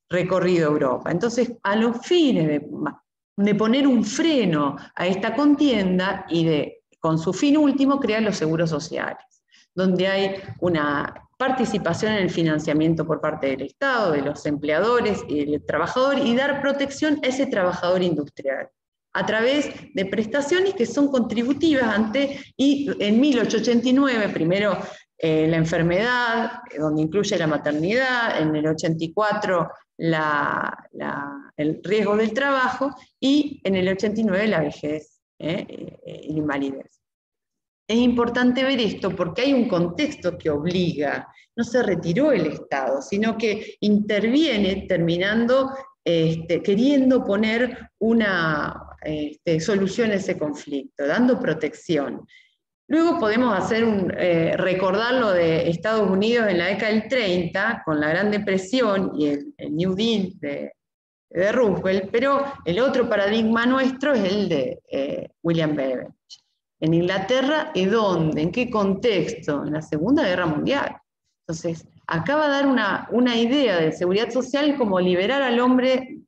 recorrido Europa. Entonces, a los fines de poner un freno a esta contienda y con su fin último, crear los seguros sociales, donde hay una participación en el financiamiento por parte del Estado, de los empleadores y del trabajador, y dar protección a ese trabajador industrial, a través de prestaciones que son contributivas y en 1889, primero la enfermedad, donde incluye la maternidad, en el 84 el riesgo del trabajo, y en el 89 la vejez y la invalidez. Es importante ver esto porque hay un contexto que obliga, no se retiró el Estado, sino que interviene terminando queriendo poner una solución a ese conflicto, dando protección. Luego podemos recordar lo de Estados Unidos en la década del 30, con la Gran Depresión y el New Deal de Roosevelt, pero el otro paradigma nuestro es el de William Beveridge. En Inglaterra, ¿y dónde? ¿En qué contexto? En la Segunda Guerra Mundial. Entonces, acá va a dar una idea de seguridad social como liberar al hombre,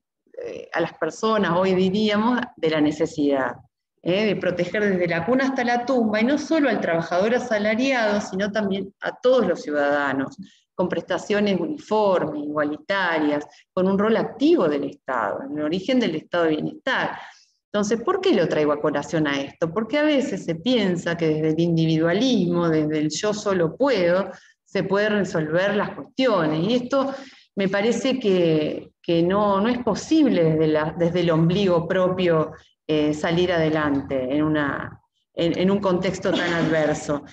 a las personas, hoy diríamos, de la necesidad, de proteger desde la cuna hasta la tumba, y no solo al trabajador asalariado, sino también a todos los ciudadanos, con prestaciones uniformes, igualitarias, con un rol activo del Estado, en el origen del Estado de bienestar. Entonces, ¿por qué lo traigo a colación a esto? Porque a veces se piensa que desde el individualismo, desde el yo solo puedo, se pueden resolver las cuestiones. Y esto me parece que no es posible desde el ombligo propio salir adelante en un contexto tan adverso.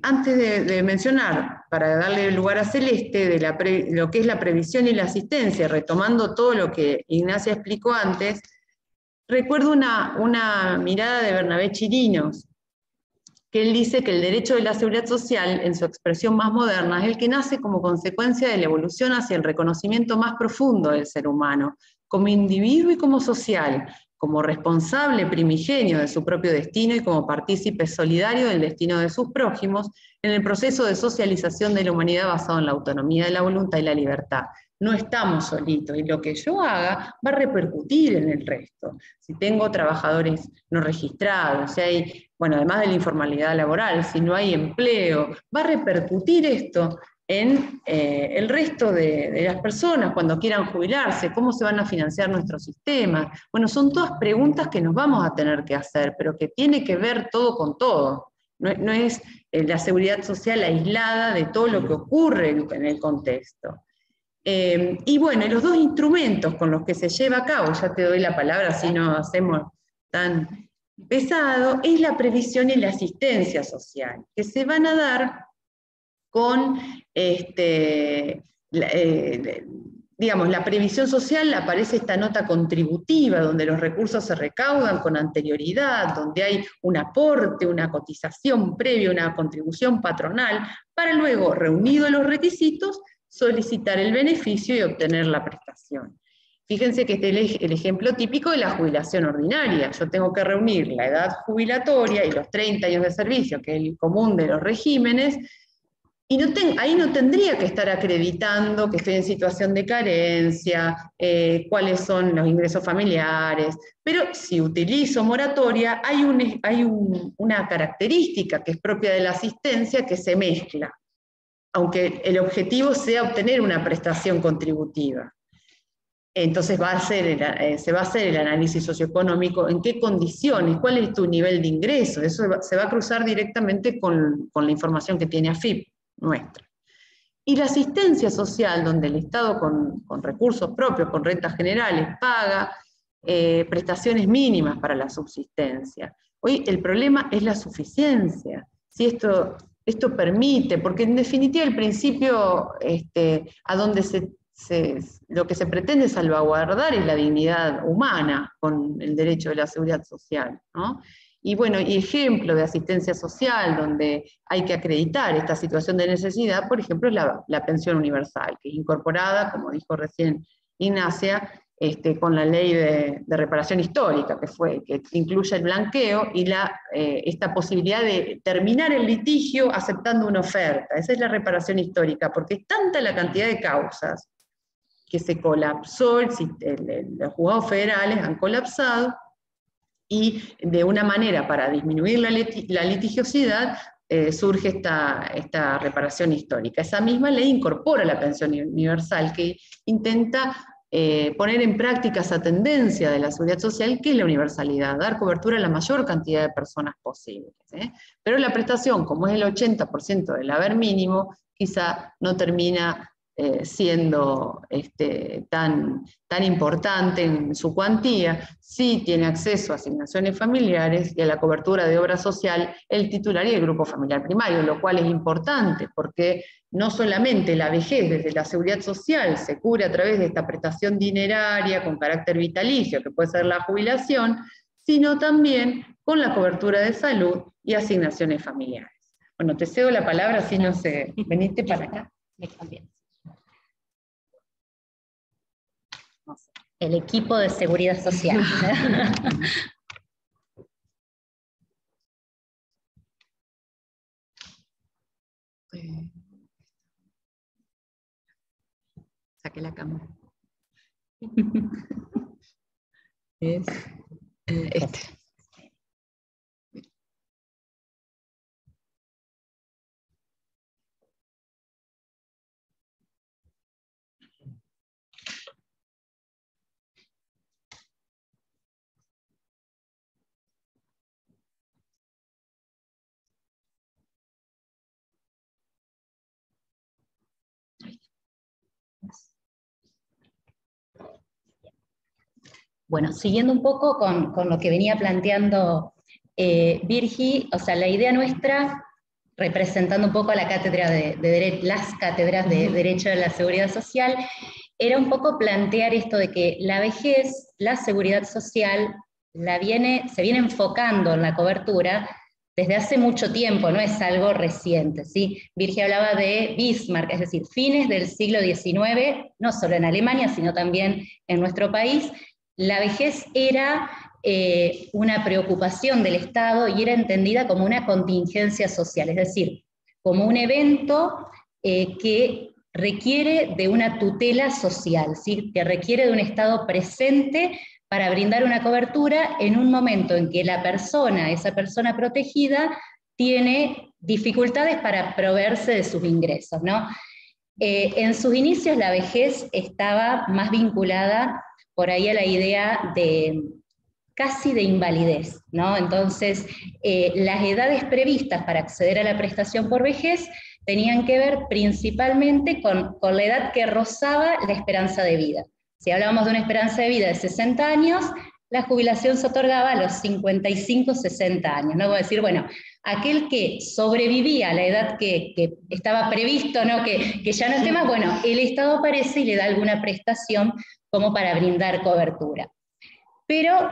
Antes de mencionar, para darle lugar a Celeste, de lo que es la previsión y la asistencia, retomando todo lo que Ignacia explicó antes, recuerdo una mirada de Bernabé Chirinos, que él dice que el derecho de la seguridad social, en su expresión más moderna, es el que nace como consecuencia de la evolución hacia el reconocimiento más profundo del ser humano, como individuo y como social, como responsable primigenio de su propio destino y como partícipe solidario del destino de sus prójimos, en el proceso de socialización de la humanidad basado en la autonomía de la voluntad y la libertad. No estamos solitos, y lo que yo haga va a repercutir en el resto. Si tengo trabajadores no registrados, si hay, bueno, además de la informalidad laboral, si no hay empleo, va a repercutir esto en el resto de las personas cuando quieran jubilarse, cómo se van a financiar nuestros sistemas. Bueno, son todas preguntas que nos vamos a tener que hacer, pero que tiene que ver todo con todo. No es la seguridad social aislada de todo lo que ocurre en el contexto. Y bueno, los dos instrumentos con los que se lleva a cabo, ya te doy la palabra si no hacemos tan pesado, es la previsión y la asistencia social, que se van a dar con, digamos, la previsión social. Aparece esta nota contributiva, donde los recursos se recaudan con anterioridad, donde hay un aporte, una cotización previa, una contribución patronal, para luego, reunidos los requisitos, solicitar el beneficio y obtener la prestación. Fíjense que este es el ejemplo típico de la jubilación ordinaria. Yo tengo que reunir la edad jubilatoria y los 30 años de servicio, que es el común de los regímenes, y ahí no tendría que estar acreditando que estoy en situación de carencia, cuáles son los ingresos familiares, pero si utilizo moratoria, hay una característica que es propia de la asistencia que se mezcla, aunque el objetivo sea obtener una prestación contributiva. Entonces se va a hacer el análisis socioeconómico, en qué condiciones, cuál es tu nivel de ingreso. Eso se va a cruzar directamente con la información que tiene AFIP nuestra. Y la asistencia social, donde el Estado con recursos propios, con rentas generales, paga prestaciones mínimas para la subsistencia. Hoy el problema es la suficiencia. Si esto permite, porque en definitiva el principio a donde lo que se pretende salvaguardar es la dignidad humana con el derecho de la seguridad social, ¿no? Y bueno, y ejemplo de asistencia social donde hay que acreditar esta situación de necesidad, por ejemplo, es la pensión universal, que es incorporada, como dijo recién Ignacia, con la ley de reparación histórica, que incluye el blanqueo y esta posibilidad de terminar el litigio aceptando una oferta. Esa es la reparación histórica, porque es tanta la cantidad de causas que se colapsó, los juzgados federales han colapsado, y de una manera para disminuir la litigiosidad surge esta reparación histórica. Esa misma ley incorpora la pensión universal, que intenta poner en práctica esa tendencia de la seguridad social, que es la universalidad, dar cobertura a la mayor cantidad de personas posibles. Pero la prestación, como es el 80% del haber mínimo, quizá no termina siendo tan importante en su cuantía. Sí tiene acceso a asignaciones familiares y a la cobertura de obra social el titular y el grupo familiar primario, lo cual es importante porque no solamente la vejez desde la seguridad social se cubre a través de esta prestación dineraria con carácter vitalicio, que puede ser la jubilación, sino también con la cobertura de salud y asignaciones familiares. Bueno, te cedo la palabra, si no sé, veniste para acá. El equipo de seguridad social. Saqué la cámara. Es Bueno, siguiendo un poco con lo que venía planteando Virgi, o sea, la idea nuestra, representando un poco a la cátedra las cátedras de Derecho de la Seguridad Social, era un poco plantear esto de que la vejez, la seguridad social, se viene enfocando en la cobertura desde hace mucho tiempo, no es algo reciente, ¿sí? Virgi hablaba de Bismarck, es decir, fines del siglo XIX, no solo en Alemania, sino también en nuestro país, la vejez era una preocupación del Estado y era entendida como una contingencia social, es decir, como un evento que requiere de una tutela social, ¿sí? Que requiere de un Estado presente para brindar una cobertura en un momento en que la persona, esa persona protegida, tiene dificultades para proveerse de sus ingresos, ¿no? En sus inicios la vejez estaba más vinculada por ahí a la idea de casi de invalidez, ¿no? Entonces, las edades previstas para acceder a la prestación por vejez tenían que ver principalmente con la edad que rozaba la esperanza de vida. Si hablábamos de una esperanza de vida de 60 años, la jubilación se otorgaba a los 55, 60 años, ¿no? Voy a decir, bueno, aquel que sobrevivía a la edad que estaba previsto, ¿no? Que ya no es tema, bueno, el Estado aparece y le da alguna prestación como para brindar cobertura. Pero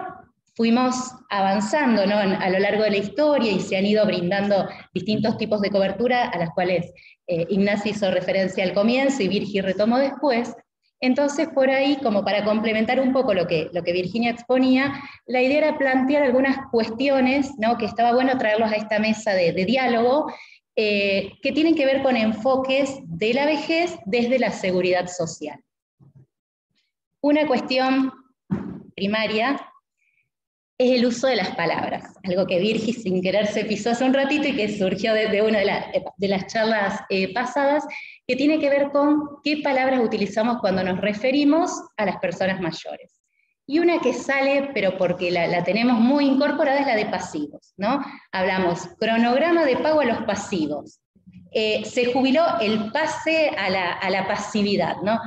fuimos avanzando, ¿no? A lo largo de la historia y se han ido brindando distintos tipos de cobertura a las cuales Ignacio hizo referencia al comienzo y Virgi retomó después. Entonces, por ahí, como para complementar un poco lo que Virginia exponía, la idea era plantear algunas cuestiones, ¿no? Que estaba bueno traerlos a esta mesa de diálogo, que tienen que ver con enfoques de la vejez desde la seguridad social. Una cuestión primaria es el uso de las palabras, algo que Virgi sin querer se pisó hace un ratito y que surgió de una de las charlas pasadas, que tiene que ver con qué palabras utilizamos cuando nos referimos a las personas mayores. Y una que sale, pero porque la tenemos muy incorporada, es la de pasivos, ¿no? Hablamos cronograma de pago a los pasivos. Se jubiló el pase a la pasividad, ¿no?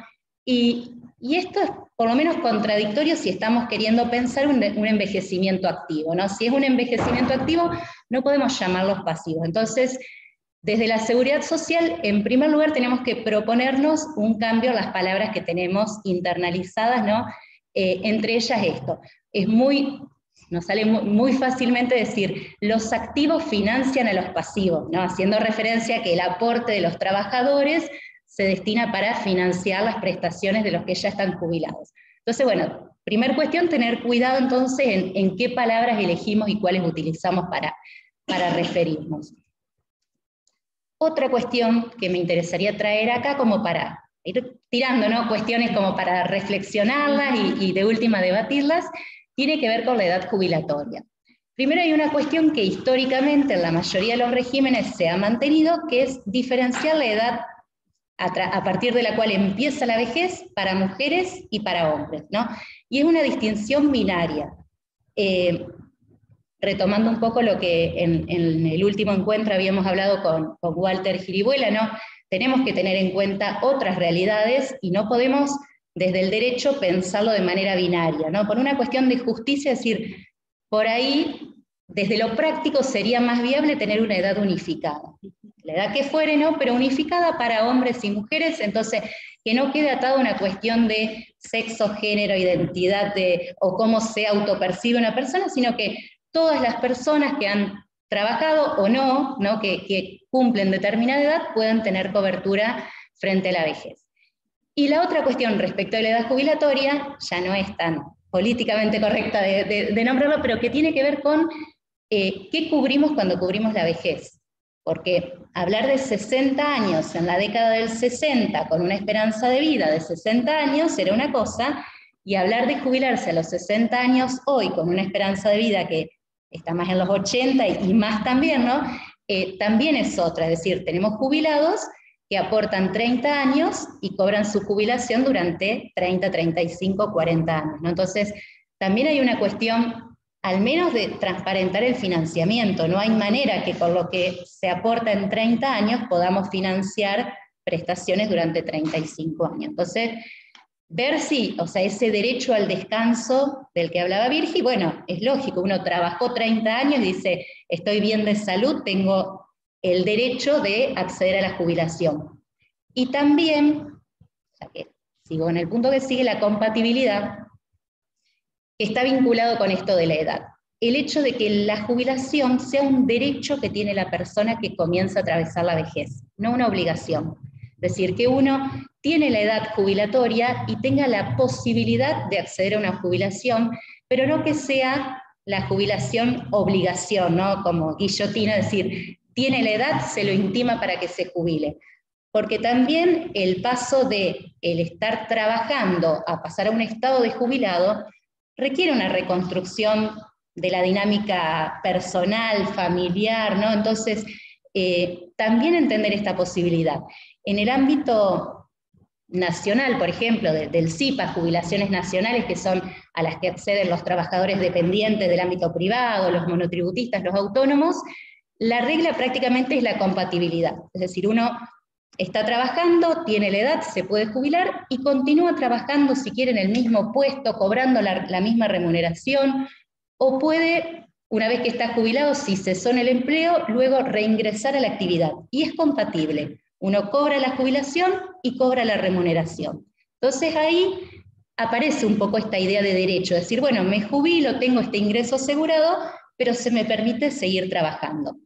Y esto es por lo menos contradictorio si estamos queriendo pensar un envejecimiento activo, ¿no? Si es un envejecimiento activo, no podemos llamarlos pasivos. Entonces, desde la seguridad social, en primer lugar, tenemos que proponernos un cambio en las palabras que tenemos internalizadas, ¿no? Entre ellas esto. Nos sale muy fácilmente decir, los activos financian a los pasivos, ¿no? Haciendo referencia a que el aporte de los trabajadores se destina para financiar las prestaciones de los que ya están jubilados. Entonces, bueno, primer cuestión, tener cuidado entonces en qué palabras elegimos y cuáles utilizamos para referirnos. Otra cuestión que me interesaría traer acá como para ir tirando, ¿no? Cuestiones como para reflexionarlas y de última debatirlas, tiene que ver con la edad jubilatoria. Primero hay una cuestión que históricamente en la mayoría de los regímenes se ha mantenido, que es diferenciar la edad a partir de la cual empieza la vejez para mujeres y para hombres, ¿no? Y es una distinción binaria. Retomando un poco lo que en el último encuentro habíamos hablado con Walter Giribuela, ¿no? Tenemos que tener en cuenta otras realidades y no podemos desde el derecho pensarlo de manera binaria, ¿no? Por una cuestión de justicia, es decir, por ahí, desde lo práctico sería más viable tener una edad unificada. La edad que fuere, ¿no? Pero unificada para hombres y mujeres, entonces que no quede atado a una cuestión de sexo, género, identidad o cómo se autopercibe una persona, sino que todas las personas que han trabajado o no, que cumplen determinada edad, pueden tener cobertura frente a la vejez. Y la otra cuestión respecto de la edad jubilatoria, ya no es tan políticamente correcta de nombrarlo, pero que tiene que ver con qué cubrimos cuando cubrimos la vejez. Porque hablar de 60 años en la década del 60 con una esperanza de vida de 60 años era una cosa, y hablar de jubilarse a los 60 años hoy con una esperanza de vida que está más en los 80 y más también, ¿no? También es otra, es decir, tenemos jubilados que aportan 30 años y cobran su jubilación durante 30, 35, 40 años, ¿no? Entonces, también hay una cuestión al menos de transparentar el financiamiento. No hay manera que con lo que se aporta en 30 años podamos financiar prestaciones durante 35 años. Entonces, ver si, o sea, ese derecho al descanso del que hablaba Virgi, bueno, es lógico, uno trabajó 30 años y dice, estoy bien de salud, tengo el derecho de acceder a la jubilación. Y también, ya que sigo en el punto que sigue, la compatibilidad, que está vinculado con esto de la edad. el hecho de que la jubilación sea un derecho que tiene la persona que comienza a atravesar la vejez, no una obligación. Es decir, que uno tiene la edad jubilatoria y tenga la posibilidad de acceder a una jubilación, pero no que sea la jubilación obligación, ¿no? Como guillotina, es decir, tiene la edad, se lo intima para que se jubile. Porque también el paso de el estar trabajando a pasar a un estado de jubilado requiere una reconstrucción de la dinámica personal, familiar, ¿no? Entonces, también entender esta posibilidad. En el ámbito nacional, por ejemplo, del CIPA, jubilaciones nacionales, que son a las que acceden los trabajadores dependientes del ámbito privado, los monotributistas, los autónomos, la regla prácticamente es la compatibilidad. Es decir, uno está trabajando, tiene la edad, se puede jubilar y continúa trabajando, si quiere, en el mismo puesto, cobrando la misma remuneración, o puede, una vez que está jubilado, si cesó en el empleo, luego reingresar a la actividad. Y es compatible. Uno cobra la jubilación y cobra la remuneración. Entonces ahí aparece un poco esta idea de derecho, decir, bueno, me jubilo, tengo este ingreso asegurado, pero se me permite seguir trabajando.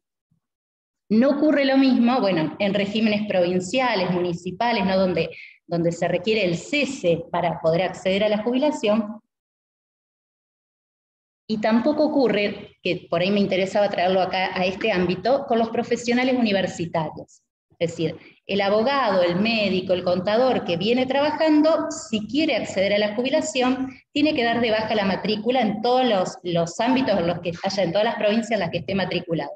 No ocurre lo mismo, bueno, en regímenes provinciales, municipales, ¿no? donde se requiere el cese para poder acceder a la jubilación, y tampoco ocurre, que por ahí me interesaba traerlo acá a este ámbito, con los profesionales universitarios. Es decir, el abogado, el médico, el contador que viene trabajando, si quiere acceder a la jubilación, tiene que dar de baja la matrícula en todos los ámbitos en los que haya, en todas las provincias en las que esté matriculado.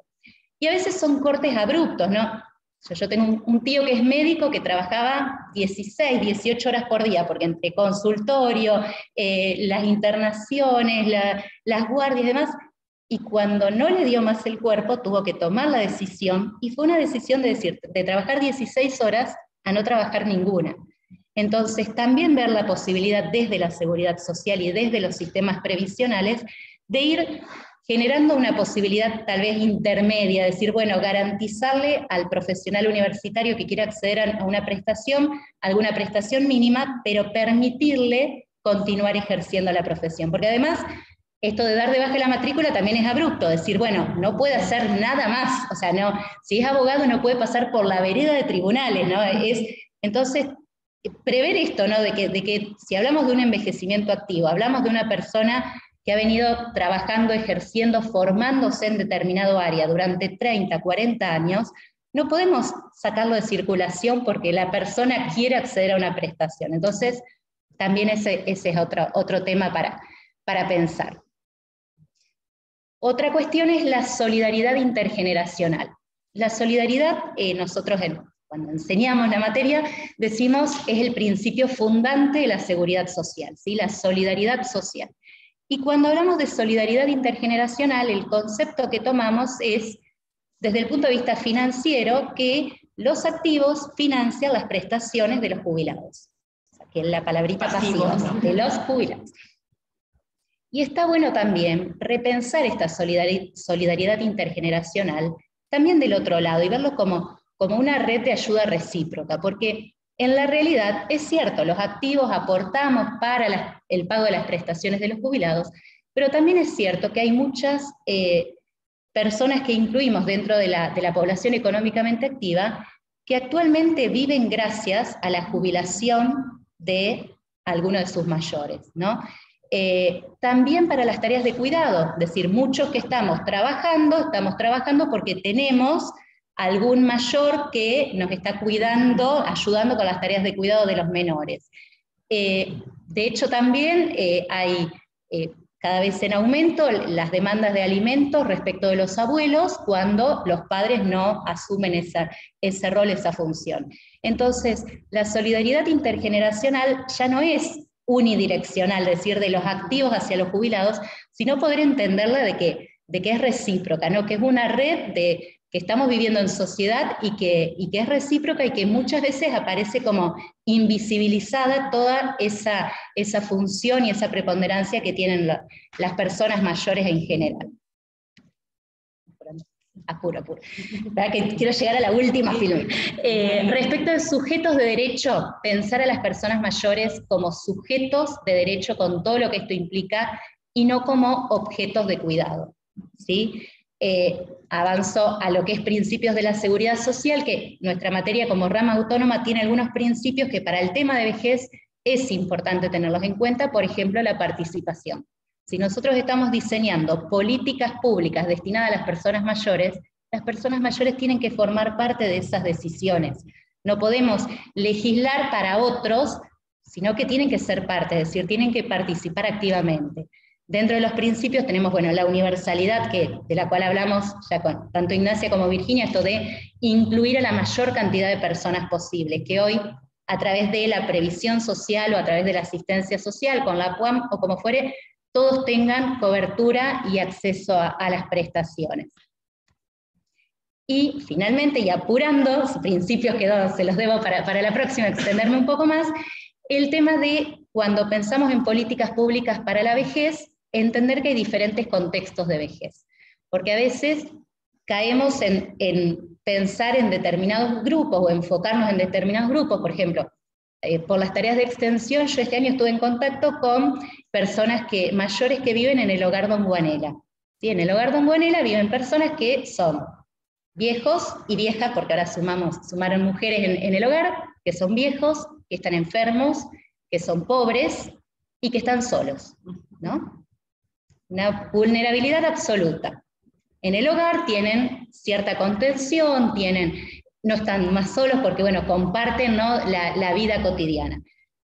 Y a veces son cortes abruptos, ¿no? Yo tengo un tío que es médico que trabajaba 16, 18 horas por día, porque entre consultorio, las internaciones, las guardias y demás, y cuando no le dio más el cuerpo, tuvo que tomar la decisión, y fue una decisión de trabajar 16 horas a no trabajar ninguna. Entonces, también ver la posibilidad desde la seguridad social y desde los sistemas previsionales de ir generando una posibilidad tal vez intermedia, decir, bueno, garantizarle al profesional universitario que quiera acceder a una prestación, alguna prestación mínima, pero permitirle continuar ejerciendo la profesión. Porque además, esto de dar de baja la matrícula también es abrupto, decir, bueno, no puede hacer nada más, o sea, no, si es abogado no puede pasar por la vereda de tribunales, ¿no? Entonces, prever esto, ¿no? De que si hablamos de un envejecimiento activo, hablamos de una persona que ha venido trabajando, ejerciendo, formándose en determinado área durante 30, 40 años, no podemos sacarlo de circulación porque la persona quiere acceder a una prestación. Entonces, también ese es otro tema para pensar. Otra cuestión es la solidaridad intergeneracional. La solidaridad, nosotros cuando enseñamos la materia, decimos es el principio fundante de la seguridad social, ¿sí? La solidaridad social. Y cuando hablamos de solidaridad intergeneracional, el concepto que tomamos es, desde el punto de vista financiero, que los activos financian las prestaciones de los jubilados. O sea, que es la palabrita pasivos, ¿no? De los jubilados. Y está bueno también repensar esta solidaridad intergeneracional también del otro lado y verlo como una red de ayuda recíproca, porque en la realidad es cierto, los activos aportamos para el pago de las prestaciones de los jubilados, pero también es cierto que hay muchas personas que incluimos dentro de la población económicamente activa que actualmente viven gracias a la jubilación de alguno de sus mayores, ¿no? También para las tareas de cuidado, es decir, muchos que estamos trabajando porque tenemos algún mayor que nos está cuidando, ayudando con las tareas de cuidado de los menores. De hecho, también hay cada vez en aumento las demandas de alimentos respecto de los abuelos cuando los padres no asumen ese rol, esa función. Entonces, la solidaridad intergeneracional ya no es unidireccional, es decir, de los activos hacia los jubilados, sino poder entenderla de que es recíproca, ¿no? Que es una red que estamos viviendo en sociedad y que es recíproca y que muchas veces aparece como invisibilizada toda esa función y esa preponderancia que tienen las personas mayores en general. Apuro. ¿Verdad que quiero llegar a la última filme? Respecto de sujetos de derecho, pensar a las personas mayores como sujetos de derecho con todo lo que esto implica y no como objetos de cuidado, ¿sí? Avanzo a lo que es principios de la seguridad social, que nuestra materia como rama autónoma tiene algunos principios que para el tema de vejez es importante tenerlos en cuenta, por ejemplo, la participación. Si nosotros estamos diseñando políticas públicas destinadas a las personas mayores tienen que formar parte de esas decisiones. No podemos legislar para otros, sino que tienen que ser parte, es decir, tienen que participar activamente. Dentro de los principios tenemos, bueno, la universalidad, de la cual hablamos ya con tanto Ignacia como Virginia, esto de incluir a la mayor cantidad de personas posible, que hoy, a través de la previsión social o a través de la asistencia social, con la PUAM o como fuere, todos tengan cobertura y acceso a las prestaciones. Y finalmente, y apurando, principios que se los debo para la próxima, extenderme un poco más, el tema de cuando pensamos en políticas públicas para la vejez, entender que hay diferentes contextos de vejez. Porque a veces caemos en pensar en determinados grupos o enfocarnos en determinados grupos. Por ejemplo, por las tareas de extensión, yo este año estuve en contacto con personas mayores que viven en el Hogar Don Buanela. ¿Sí? En el Hogar Don Buanela viven personas que son viejos y viejas, porque ahora sumaron mujeres en el hogar, que son viejos, que están enfermos, que son pobres y que están solos, ¿no? Una vulnerabilidad absoluta. En el hogar tienen cierta contención, no están más solos porque, bueno, comparten, ¿no?, la vida cotidiana.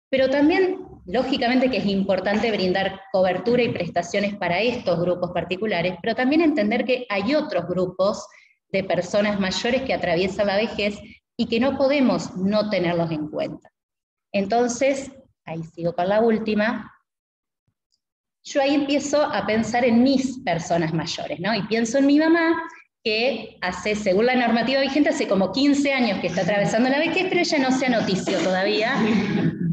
Pero también, lógicamente que es importante brindar cobertura y prestaciones para estos grupos particulares, pero también entender que hay otros grupos de personas mayores que atraviesan la vejez y que no podemos no tenerlos en cuenta. Entonces, ahí sigo con la última, yo ahí empiezo a pensar en mis personas mayores, ¿no? Y pienso en mi mamá, que según la normativa vigente, hace como 15 años que está atravesando la vejez, pero ella no se notició todavía,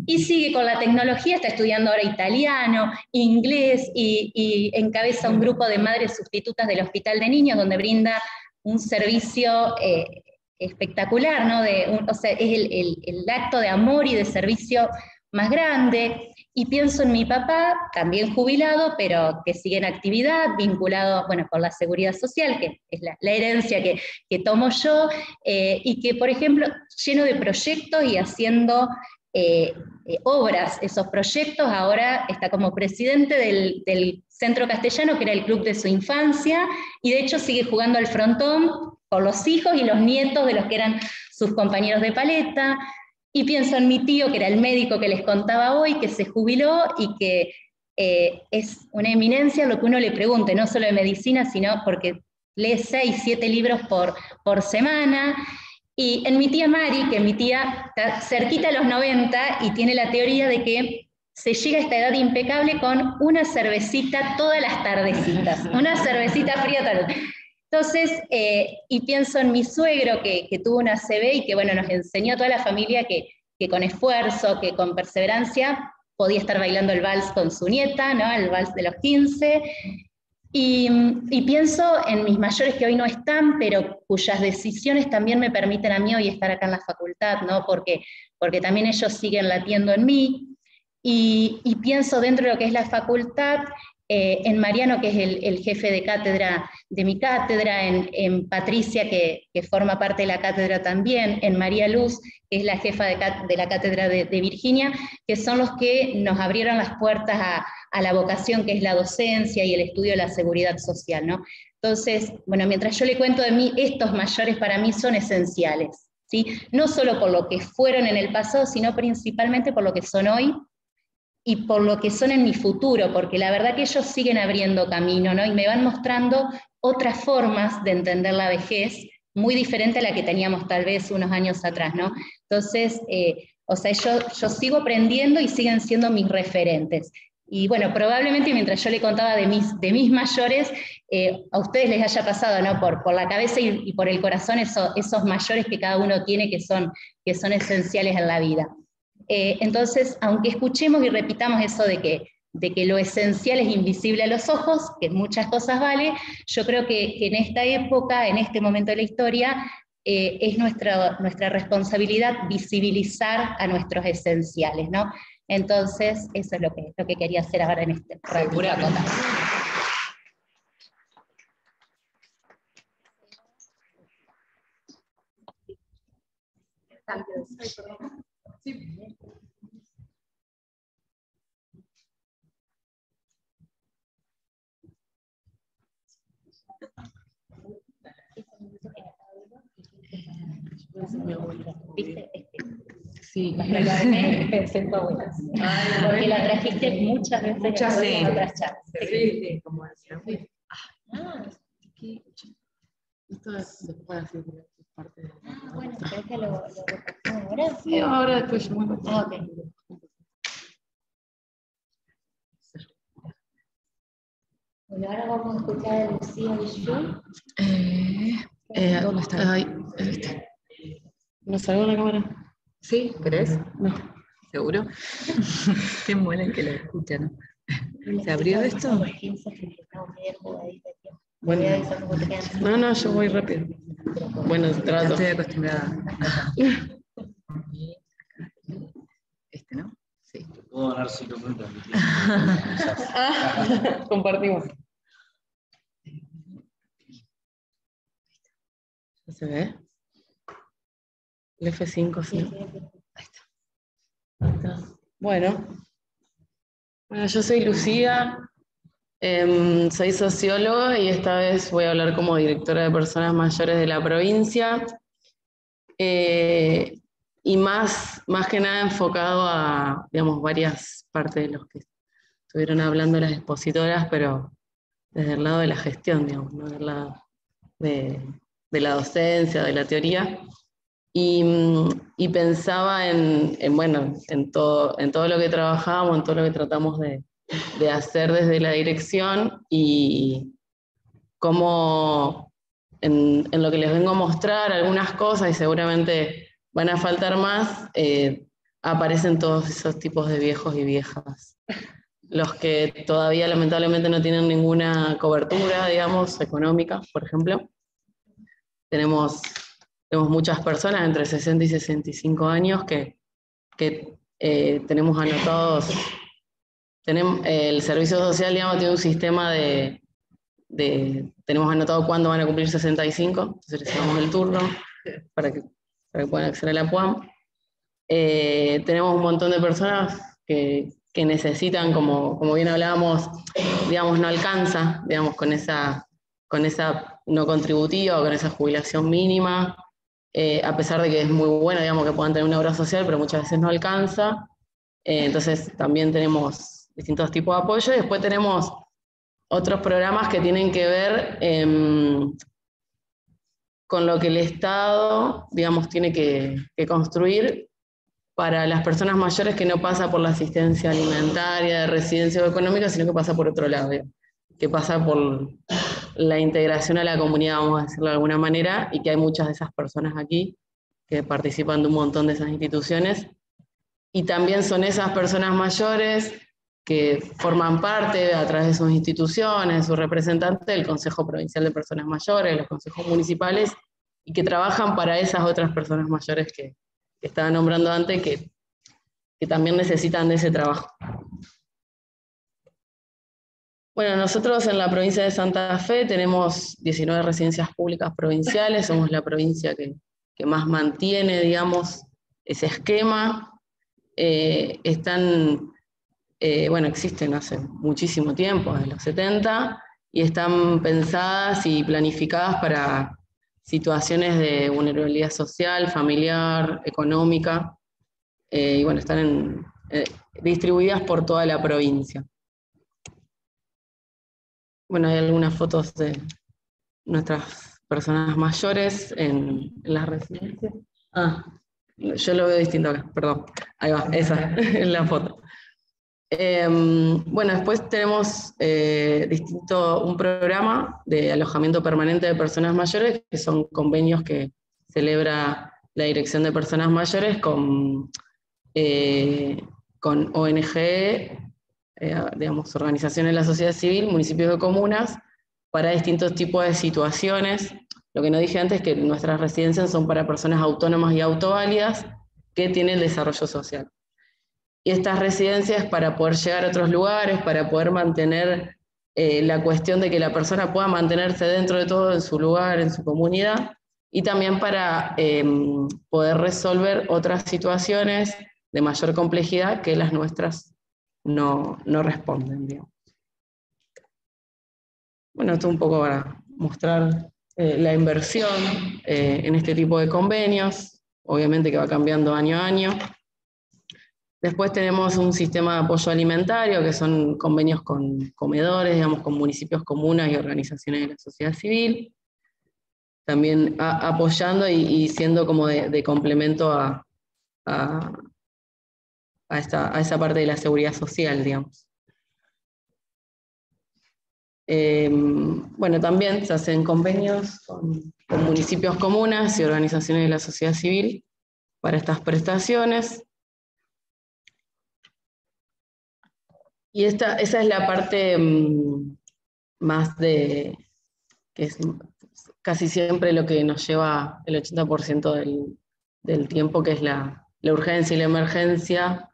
y sigue con la tecnología, está estudiando ahora italiano, inglés, y encabeza un grupo de madres sustitutas del Hospital de Niños, donde brinda un servicio espectacular, ¿no? O sea, es el acto de amor y de servicio más grande. Y pienso en mi papá, también jubilado, pero que sigue en actividad, vinculado, bueno, con la seguridad social, que es la herencia que tomo yo, y que, por ejemplo, lleno de proyectos y haciendo obras, esos proyectos. Ahora está como presidente del Centro Castellano, que era el club de su infancia, y de hecho sigue jugando al frontón con los hijos y los nietos de los que eran sus compañeros de paleta. Y pienso en mi tío, que era el médico que les contaba hoy, que se jubiló y que es una eminencia lo que uno le pregunte, no solo de medicina, sino porque lee 6, 7 libros por semana. Y en mi tía Mari, que mi tía está cerquita a los 90 y tiene la teoría de que se llega a esta edad impecable con una cervecita todas las tardecitas, una cervecita fría tal. Entonces, y pienso en mi suegro que tuvo una ACV y que, bueno, nos enseñó a toda la familia que con esfuerzo, que con perseverancia, podía estar bailando el vals con su nieta, ¿no?, el vals de los 15. Y pienso en mis mayores que hoy no están, pero cuyas decisiones también me permiten a mí hoy estar acá en la facultad, ¿no?, porque también ellos siguen latiendo en mí. Y pienso dentro de lo que es la facultad, en Mariano, que es el jefe de cátedra de mi cátedra, en Patricia, que forma parte de la cátedra también, en María Luz, que es la jefa de la cátedra de Virginia, que son los que nos abrieron las puertas a la vocación que es la docencia y el estudio de la seguridad social, ¿no? Entonces, bueno, mientras yo le cuento de mí, estos mayores para mí son esenciales, ¿sí? No solo por lo que fueron en el pasado, sino principalmente por lo que son hoy, y por lo que son en mi futuro, porque la verdad que ellos siguen abriendo camino, ¿no? Y me van mostrando otras formas de entender la vejez, muy diferente a la que teníamos tal vez unos años atrás, ¿no? Entonces, o sea, yo sigo aprendiendo y siguen siendo mis referentes. Y bueno, probablemente mientras yo le contaba de mis mayores, a ustedes les haya pasado, ¿no?, por la cabeza y por el corazón esos mayores que cada uno tiene que son esenciales en la vida. Entonces, aunque escuchemos y repitamos eso de que lo esencial es invisible a los ojos, que muchas cosas vale, yo creo que en esta época, en este momento de la historia, es nuestra responsabilidad visibilizar a nuestros esenciales, ¿no? Entonces, eso es lo que quería hacer ahora en este ratito. ¿Viste? Sí. Pensé en tu abuela. Porque la trajiste muchas veces en otras charlas. Sí, como decía. Esto se puede hacer parte de... Bueno, ¿crees que lo repasamos ahora? Sí, ahora después yo me ok. Bueno, ahora vamos a escuchar a Lucía Bichú. ¿Dónde está? ¿No salgo en la cámara? ¿Sí? ¿Querés? No. ¿Seguro? Qué mola el que lo escucha, ¿no? ¿Se abrió esto? Bueno, no, yo voy rápido. Bueno, Ya trato. estoy acostumbrada. ¿No? Sí. Puedo ganar 5 minutos. Compartimos. ¿Se ve? El F5, sí. Ahí está. Bueno, yo soy Lucía, soy socióloga y esta vez voy a hablar como directora de personas mayores de la provincia. Y más que nada enfocado a, digamos, varias partes de los que estuvieron hablando las expositoras, pero desde el lado de la gestión, digamos, ¿no? Del lado de la docencia, de la teoría. Y pensaba en todo lo que trabajábamos, en todo lo que tratamos de hacer desde la dirección y cómo en lo que les vengo a mostrar algunas cosas y seguramente van a faltar más, aparecen todos esos tipos de viejos y viejas. Los que todavía lamentablemente no tienen ninguna cobertura, digamos, económica, por ejemplo. Tenemos muchas personas entre 60 y 65 años que tenemos anotados. El servicio social, digamos, tiene un sistema tenemos anotado cuándo van a cumplir 65, entonces les damos el turno para que puedan acceder a la PUAM. Tenemos un montón de personas que necesitan, como bien hablábamos, digamos, no alcanza, digamos, con esa no contributiva o con esa jubilación mínima, a pesar de que es muy bueno, digamos, que puedan tener una obra social, pero muchas veces no alcanza. Entonces también tenemos distintos tipos de apoyo y después tenemos otros programas que tienen que ver con lo que el Estado, digamos, tiene que construir para las personas mayores, que no pasa por la asistencia alimentaria, de residencia o económica, sino que pasa por otro lado, que pasa por la integración a la comunidad, vamos a decirlo de alguna manera, y que hay muchas de esas personas aquí que participan de un montón de esas instituciones, y también son esas personas mayores que forman parte a través de sus instituciones, de sus representantes del Consejo Provincial de Personas Mayores, los consejos municipales, y que trabajan para esas otras personas mayores que estaba nombrando antes, que también necesitan de ese trabajo. Bueno, nosotros en la provincia de Santa Fe tenemos 19 residencias públicas provinciales, somos la provincia que más mantiene, digamos, ese esquema. Existen hace muchísimo tiempo, desde los 70, y están pensadas y planificadas para situaciones de vulnerabilidad social, familiar, económica, y bueno, están distribuidas por toda la provincia. Bueno, hay algunas fotos de nuestras personas mayores en las residencias. Yo lo veo distinto acá, perdón. Ahí va, esa es la foto. Después tenemos un programa de alojamiento permanente de personas mayores, que son convenios que celebra la Dirección de Personas Mayores con ONG, digamos, organizaciones de la sociedad civil, municipios y comunas, para distintos tipos de situaciones. Lo que no dije antes es que nuestras residencias son para personas autónomas y autoválidas que tienen desarrollo social. Y estas residencias para poder llegar a otros lugares, para poder mantener la cuestión de que la persona pueda mantenerse dentro de todo en su lugar, en su comunidad, y también para poder resolver otras situaciones de mayor complejidad que las nuestras no responden, digamos. Bueno, esto un poco para mostrar la inversión en este tipo de convenios, obviamente que va cambiando año a año. Después tenemos un sistema de apoyo alimentario, que son convenios con comedores, digamos, con municipios, comunas y organizaciones de la sociedad civil, también apoyando y siendo como de complemento a esa parte de la seguridad social, digamos. Bueno, también se hacen convenios con municipios, comunas y organizaciones de la sociedad civil para estas prestaciones. Y esa es la parte más que es casi siempre lo que nos lleva el 80% del tiempo, que es la urgencia y la emergencia,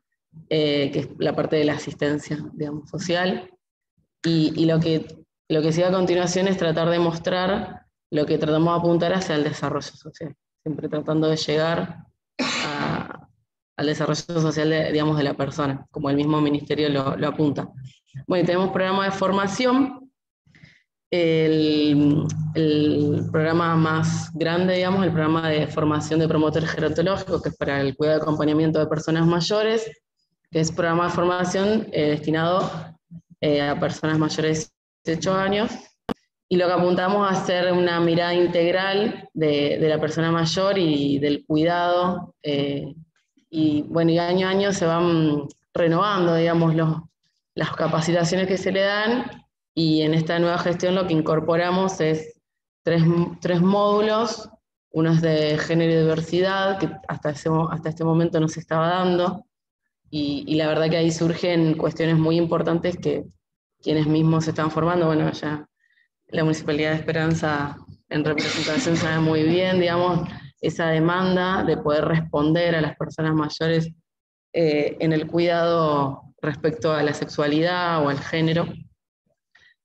que es la parte de la asistencia, digamos, social. Y lo que sigue a continuación es tratar de mostrar lo que tratamos de apuntar hacia el desarrollo social, siempre tratando de llegar al desarrollo social de la persona, como el mismo ministerio lo apunta. Bueno, tenemos programas de formación. El programa más grande, digamos, el programa de formación de promotores gerontológicos, que es para el cuidado y acompañamiento de personas mayores, que es programa de formación destinado a personas mayores de 18 años, y lo que apuntamos a hacer una mirada integral de la persona mayor y del cuidado, y bueno, y año a año se van renovando, digamos, las capacitaciones que se le dan, y en esta nueva gestión lo que incorporamos es tres módulos. Uno es de género y diversidad, que hasta este momento no se estaba dando, y la verdad que ahí surgen cuestiones muy importantes que quienes mismos se están formando, bueno, ya la Municipalidad de Esperanza en representación sabe muy bien, digamos, esa demanda de poder responder a las personas mayores en el cuidado respecto a la sexualidad o al género.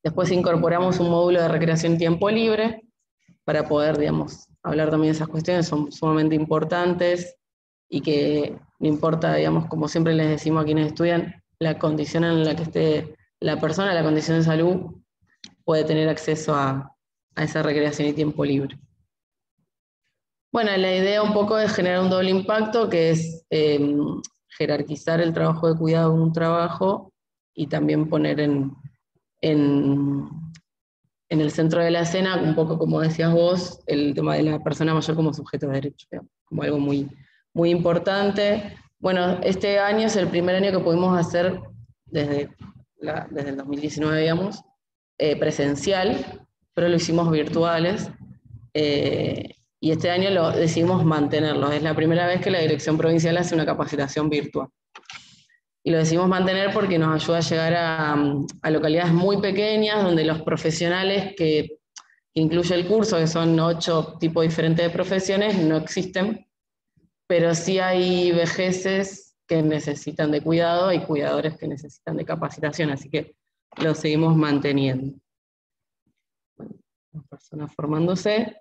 Después incorporamos un módulo de recreación y tiempo libre para poder, digamos, hablar también de esas cuestiones, son sumamente importantes, y que no importa, digamos, como siempre les decimos a quienes estudian, la condición en la que esté la persona, la condición de salud, puede tener acceso a esa recreación y tiempo libre. Bueno, la idea un poco es generar un doble impacto, que es jerarquizar el trabajo de cuidado en un trabajo, y también poner en el centro de la escena, un poco como decías vos, el tema de la persona mayor como sujeto de derecho, como algo muy, muy importante. Bueno, este año es el primer año que pudimos hacer desde el 2019, digamos, presencial, pero lo hicimos virtuales, y este año decidimos mantenerlo. Es la primera vez que la Dirección Provincial hace una capacitación virtual. Y lo decidimos mantener porque nos ayuda a llegar a localidades muy pequeñas, donde los profesionales que incluye el curso, que son 8 tipos diferentes de profesiones, no existen, pero sí hay vejeces que necesitan de cuidado y cuidadores que necesitan de capacitación, así que lo seguimos manteniendo. Bueno, las personas formándose.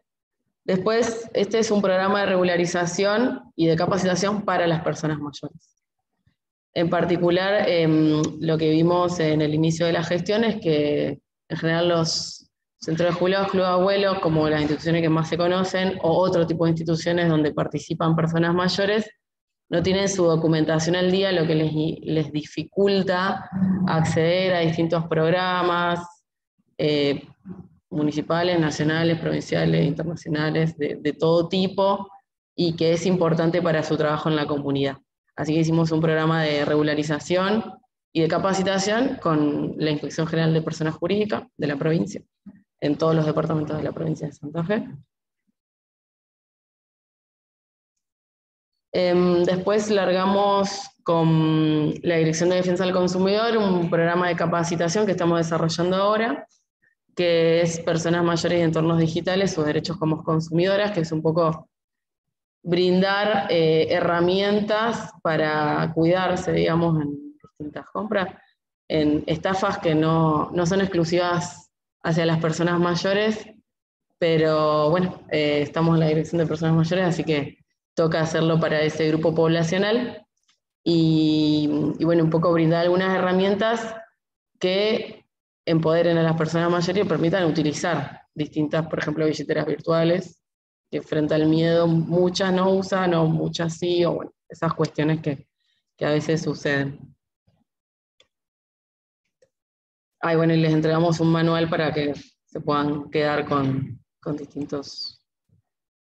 Después, este es un programa de regularización y de capacitación para las personas mayores. En particular, lo que vimos en el inicio de la gestión es que en general los centros de jubilados, club de abuelos, como las instituciones que más se conocen, o otro tipo de instituciones donde participan personas mayores, no tienen su documentación al día, lo que les dificulta acceder a distintos programas municipales, nacionales, provinciales, internacionales, de todo tipo, y que es importante para su trabajo en la comunidad. Así que hicimos un programa de regularización y de capacitación con la Inspección General de Personas Jurídicas de la provincia, en todos los departamentos de la provincia de Santa Fe. Después largamos con la Dirección de Defensa del Consumidor un programa de capacitación que estamos desarrollando ahora, que es Personas Mayores y Entornos Digitales, sus derechos como consumidoras, que es un poco brindar herramientas para cuidarse, digamos, en distintas compras, en estafas que no son exclusivas hacia las personas mayores, pero bueno, estamos en la dirección de personas mayores, así que toca hacerlo para ese grupo poblacional y bueno, un poco brindar algunas herramientas que empoderen a las personas mayores y permitan utilizar distintas, por ejemplo, billeteras virtuales, que frente al miedo muchas no usan, o muchas sí, o bueno, esas cuestiones que a veces suceden. Bueno, y les entregamos un manual para que se puedan quedar con distintos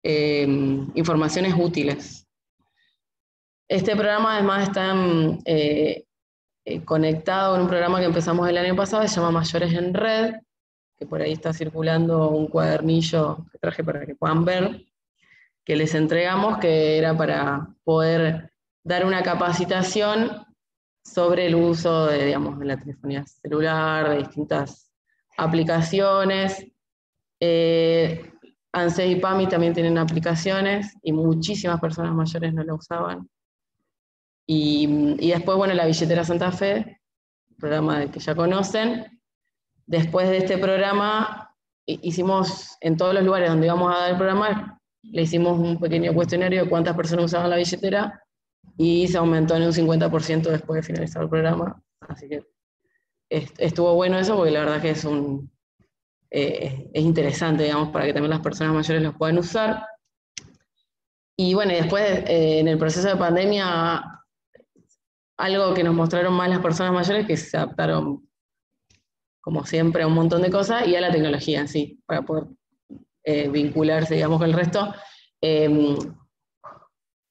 informaciones útiles. Este programa además está conectado con un programa que empezamos el año pasado, se llama Mayores en Red, que por ahí está circulando un cuadernillo que traje para que puedan ver, que les entregamos, que era para poder dar una capacitación sobre el uso de, digamos, de la telefonía celular, de distintas aplicaciones. ANSES y PAMI también tienen aplicaciones, y muchísimas personas mayores no la usaban. Y después, bueno, la billetera Santa Fe, programa que ya conocen. Después de este programa, hicimos en todos los lugares donde íbamos a dar el programa, le hicimos un pequeño cuestionario de cuántas personas usaban la billetera, y se aumentó en un 50% después de finalizar el programa. Así que estuvo bueno eso, porque la verdad que es interesante, digamos, para que también las personas mayores los puedan usar. Y bueno, y después en el proceso de pandemia, algo que nos mostraron más las personas mayores, que se adaptaron, como siempre, a un montón de cosas, y a la tecnología en sí, para poder vincularse, digamos, con el resto,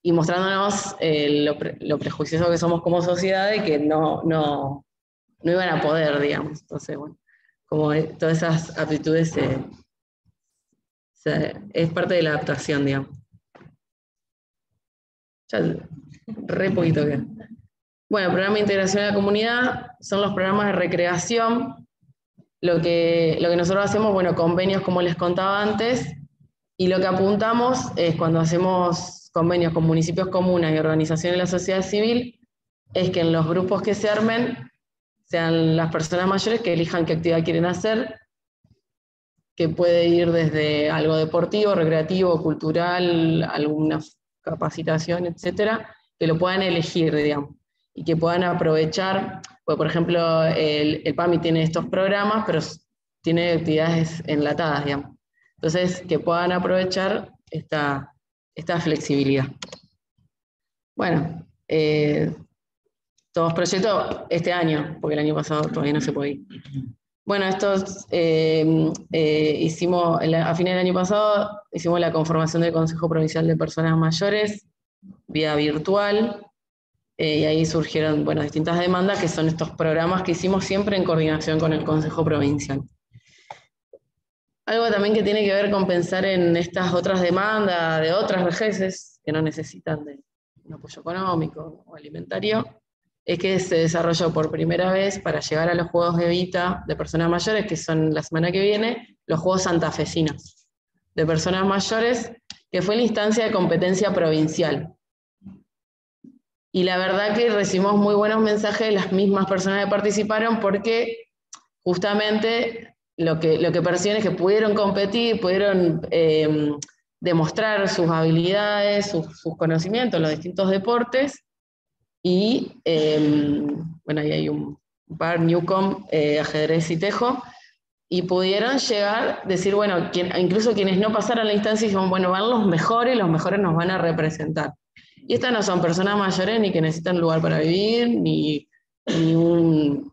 y mostrándonos lo prejuicioso que somos como sociedad, y que no iban a poder, digamos. Entonces, bueno, como todas esas aptitudes es parte de la adaptación, digamos. Ya, re poquito queda. Bueno, el programa de integración a la comunidad son los programas de recreación. Lo que nosotros hacemos, bueno, convenios como les contaba antes, y lo que apuntamos es, cuando hacemos convenios con municipios, comunas y organizaciones de la sociedad civil, es que en los grupos que se armen sean las personas mayores que elijan qué actividad quieren hacer, que puede ir desde algo deportivo, recreativo, cultural, alguna capacitación, etcétera, que lo puedan elegir, digamos, y que puedan aprovechar, pues, por ejemplo, el PAMI tiene estos programas, pero tiene actividades enlatadas, digamos. Entonces, que puedan aprovechar esta flexibilidad. Bueno, todos proyectos este año, porque el año pasado todavía no se podía. Bueno, estos hicimos, a fines del año pasado, hicimos la conformación del Consejo Provincial de Personas Mayores, vía virtual, y ahí surgieron, bueno, distintas demandas, que son estos programas que hicimos siempre en coordinación con el Consejo Provincial. Algo también que tiene que ver con pensar en estas otras demandas de otras vejeces que no necesitan de un apoyo económico o alimentario, es que se desarrolló por primera vez, para llegar a los Juegos de Evita de personas mayores, que son la semana que viene, los Juegos Santafesinos de personas mayores, que fue la instancia de competencia provincial. Y la verdad que recibimos muy buenos mensajes de las mismas personas que participaron, porque justamente lo que perciben es que pudieron competir, pudieron demostrar sus habilidades, sus conocimientos en los distintos deportes, y bueno, ahí hay un par, Newcom, ajedrez y tejo, y pudieron llegar, decir, bueno, incluso quienes no pasaron la instancia dijeron, bueno, van los mejores nos van a representar. Y estas no son personas mayores ni que necesitan lugar para vivir, ni un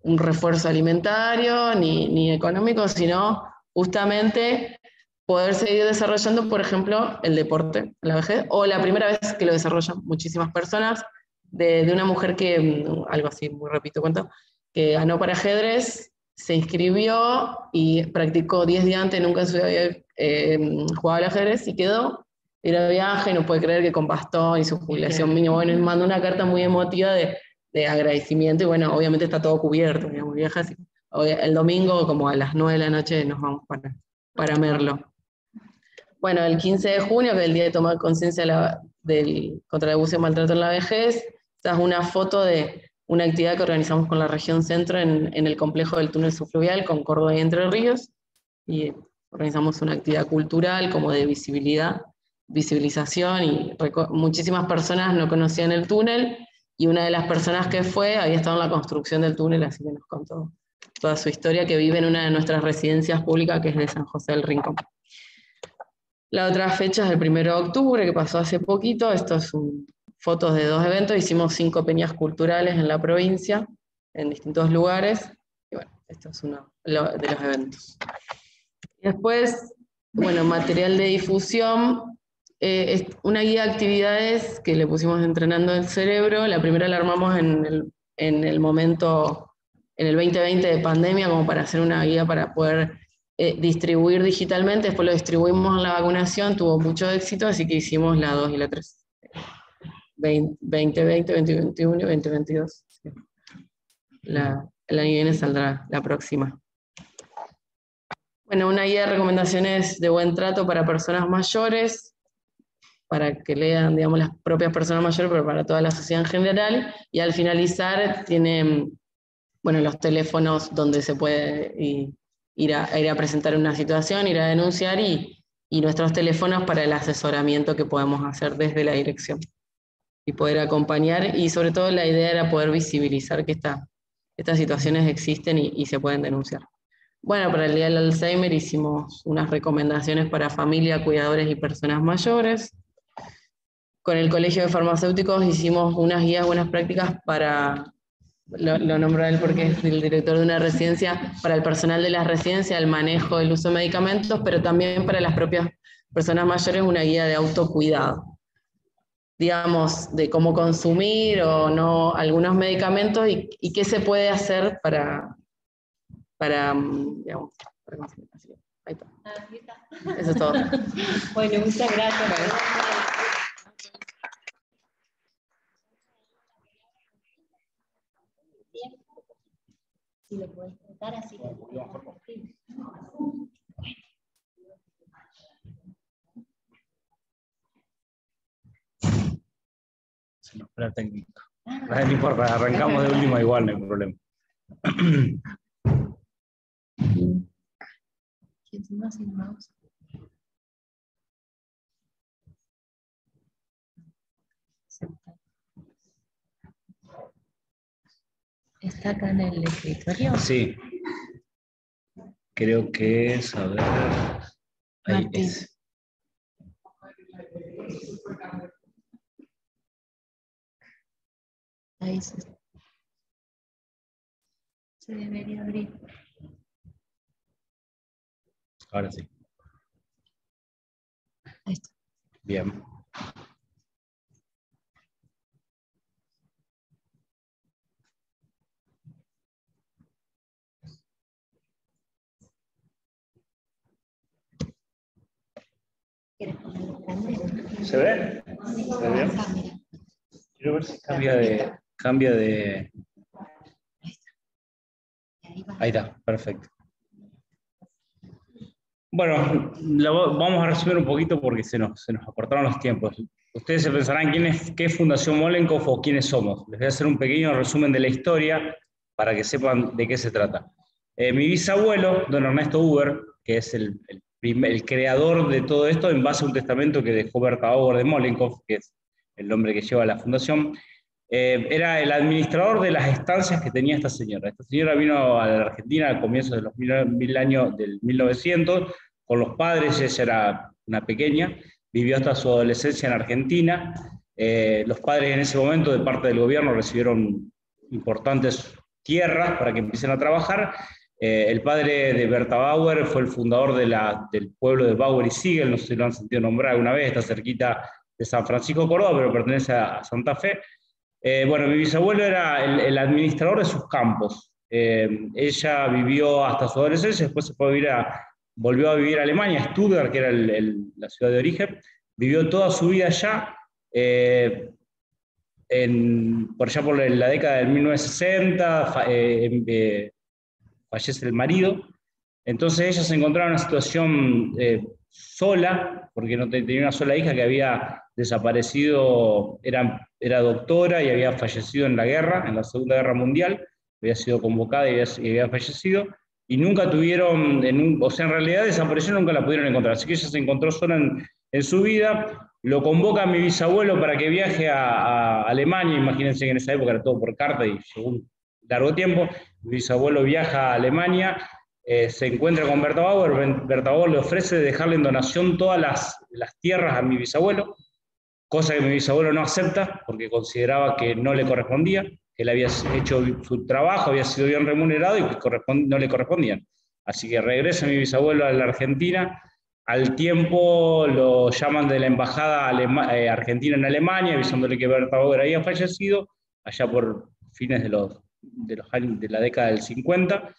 refuerzo alimentario, ni económico, sino justamente poder seguir desarrollando, por ejemplo, el deporte, la vejez, o la primera vez que lo desarrollan muchísimas personas, de una mujer que, algo así, muy repito, cuento, que ganó para ajedrez, se inscribió y practicó 10 días antes, nunca en su vida había jugado al ajedrez, y quedó, ir a viaje, y no puede creer que con bastón y su jubilación mínima. Bueno, y mandó una carta muy emotiva de agradecimiento, y bueno, obviamente está todo cubierto, digamos, viaja así. El domingo, como a las 9 de la noche, nos vamos para Merlo. Bueno, el 15 de junio, que es el día de tomar conciencia contra el abuso y maltrato en la vejez, esta es una foto de una actividad que organizamos con la región centro en el complejo del túnel subfluvial con Córdoba y Entre Ríos, y organizamos una actividad cultural como de visibilización, y muchísimas personas no conocían el túnel, y una de las personas que fue había estado en la construcción del túnel, así que nos contó toda su historia, que vive en una de nuestras residencias públicas, que es de San José del Rincón. La otra fecha es el 1 de octubre, que pasó hace poquito. Estos son fotos de 2 eventos. Hicimos 5 peñas culturales en la provincia, en distintos lugares. Y bueno, esto es uno de los eventos. Después, bueno, material de difusión. Una guía de actividades que le pusimos entrenando el cerebro. La primera la armamos en el momento, en el 2020 de pandemia, como para hacer una guía para poder distribuir digitalmente. Después lo distribuimos en la vacunación, tuvo mucho éxito, así que hicimos la 2 y la 3. 2020, 2021 y 2022. El año que viene saldrá la próxima. Bueno, una guía de recomendaciones de buen trato para personas mayores, para que lean, digamos, las propias personas mayores, pero para toda la sociedad en general. Y al finalizar tiene, bueno, los teléfonos donde se puede ir a presentar una situación, ir a denunciar, y nuestros teléfonos para el asesoramiento que podemos hacer desde la dirección y poder acompañar, y sobre todo la idea era poder visibilizar que estas situaciones existen y se pueden denunciar. Bueno, para el Día del Alzheimer hicimos unas recomendaciones para familia, cuidadores y personas mayores. Con el Colegio de Farmacéuticos hicimos unas guías, buenas prácticas para... Lo nombro a él porque es el director de una residencia, para el personal de la residencia, el manejo del uso de medicamentos, pero también para las propias personas mayores una guía de autocuidado, digamos, de cómo consumir o no algunos medicamentos y qué se puede hacer para digamos, para consumir. Así que, ahí está. Eso es todo. Bueno, muchas gracias. Si lo puedes contar así. Se nos fue la técnica. No importa, arrancamos de última igual, no hay problema. ¿Está acá en el escritorio? Sí. Creo que es, a ver... Ahí Martín. es. Ahí se debería abrir. Ahora sí. Ahí está. Bien. ¿Se ve? ¿Se ve bien? Quiero ver si cambia de... Ahí está, perfecto. Bueno, vamos a resumir un poquito porque se nos acortaron los tiempos. Ustedes se pensarán qué es Fundación Molenkov o quiénes somos. Les voy a hacer un pequeño resumen de la historia para que sepan de qué se trata. Mi bisabuelo, don Ernesto Huber, que es el creador de todo esto, en base a un testamento que dejó Berta Bauer de Molenkov, que es el nombre que lleva la fundación, era el administrador de las estancias que tenía esta señora. Esta señora vino a la Argentina al comienzo de los años del 1900, con los padres. Ella era una pequeña, vivió hasta su adolescencia en Argentina. Los padres en ese momento, de parte del gobierno, recibieron importantes tierras para que empiecen a trabajar. El padre de Berta Bauer fue el fundador del pueblo de Bauer y Siegel, no sé si lo han sentido nombrar alguna vez, está cerquita de San Francisco, Córdoba, pero pertenece a Santa Fe. Bueno, mi bisabuelo era el administrador de sus campos. Ella vivió hasta su adolescencia, después volvió a vivir a Alemania, Stuttgart, que era la ciudad de origen. Vivió toda su vida allá, por allá por la década del 1960, fallece el marido. Entonces ella se encontraba en una situación sola, porque no tenía una sola hija que había desaparecido, era doctora y había fallecido en la guerra, en la Segunda Guerra Mundial, había sido convocada y había fallecido, y nunca tuvieron, o sea, en realidad desapareció, nunca la pudieron encontrar, así que ella se encontró sola en su vida. Lo convoca a mi bisabuelo para que viaje a Alemania. Imagínense que en esa época era todo por carta y llegó un largo tiempo. Mi bisabuelo viaja a Alemania, se encuentra con Berta Bauer. Berta Bauer le ofrece dejarle en donación todas las tierras a mi bisabuelo, cosa que mi bisabuelo no acepta porque consideraba que no le correspondía, que él había hecho su trabajo, había sido bien remunerado y que no le correspondían. Así que regresa mi bisabuelo a la Argentina. Al tiempo lo llaman de la embajada argentina en Alemania, avisándole que Berta Bauer había fallecido, allá por fines de los años de la década del 50.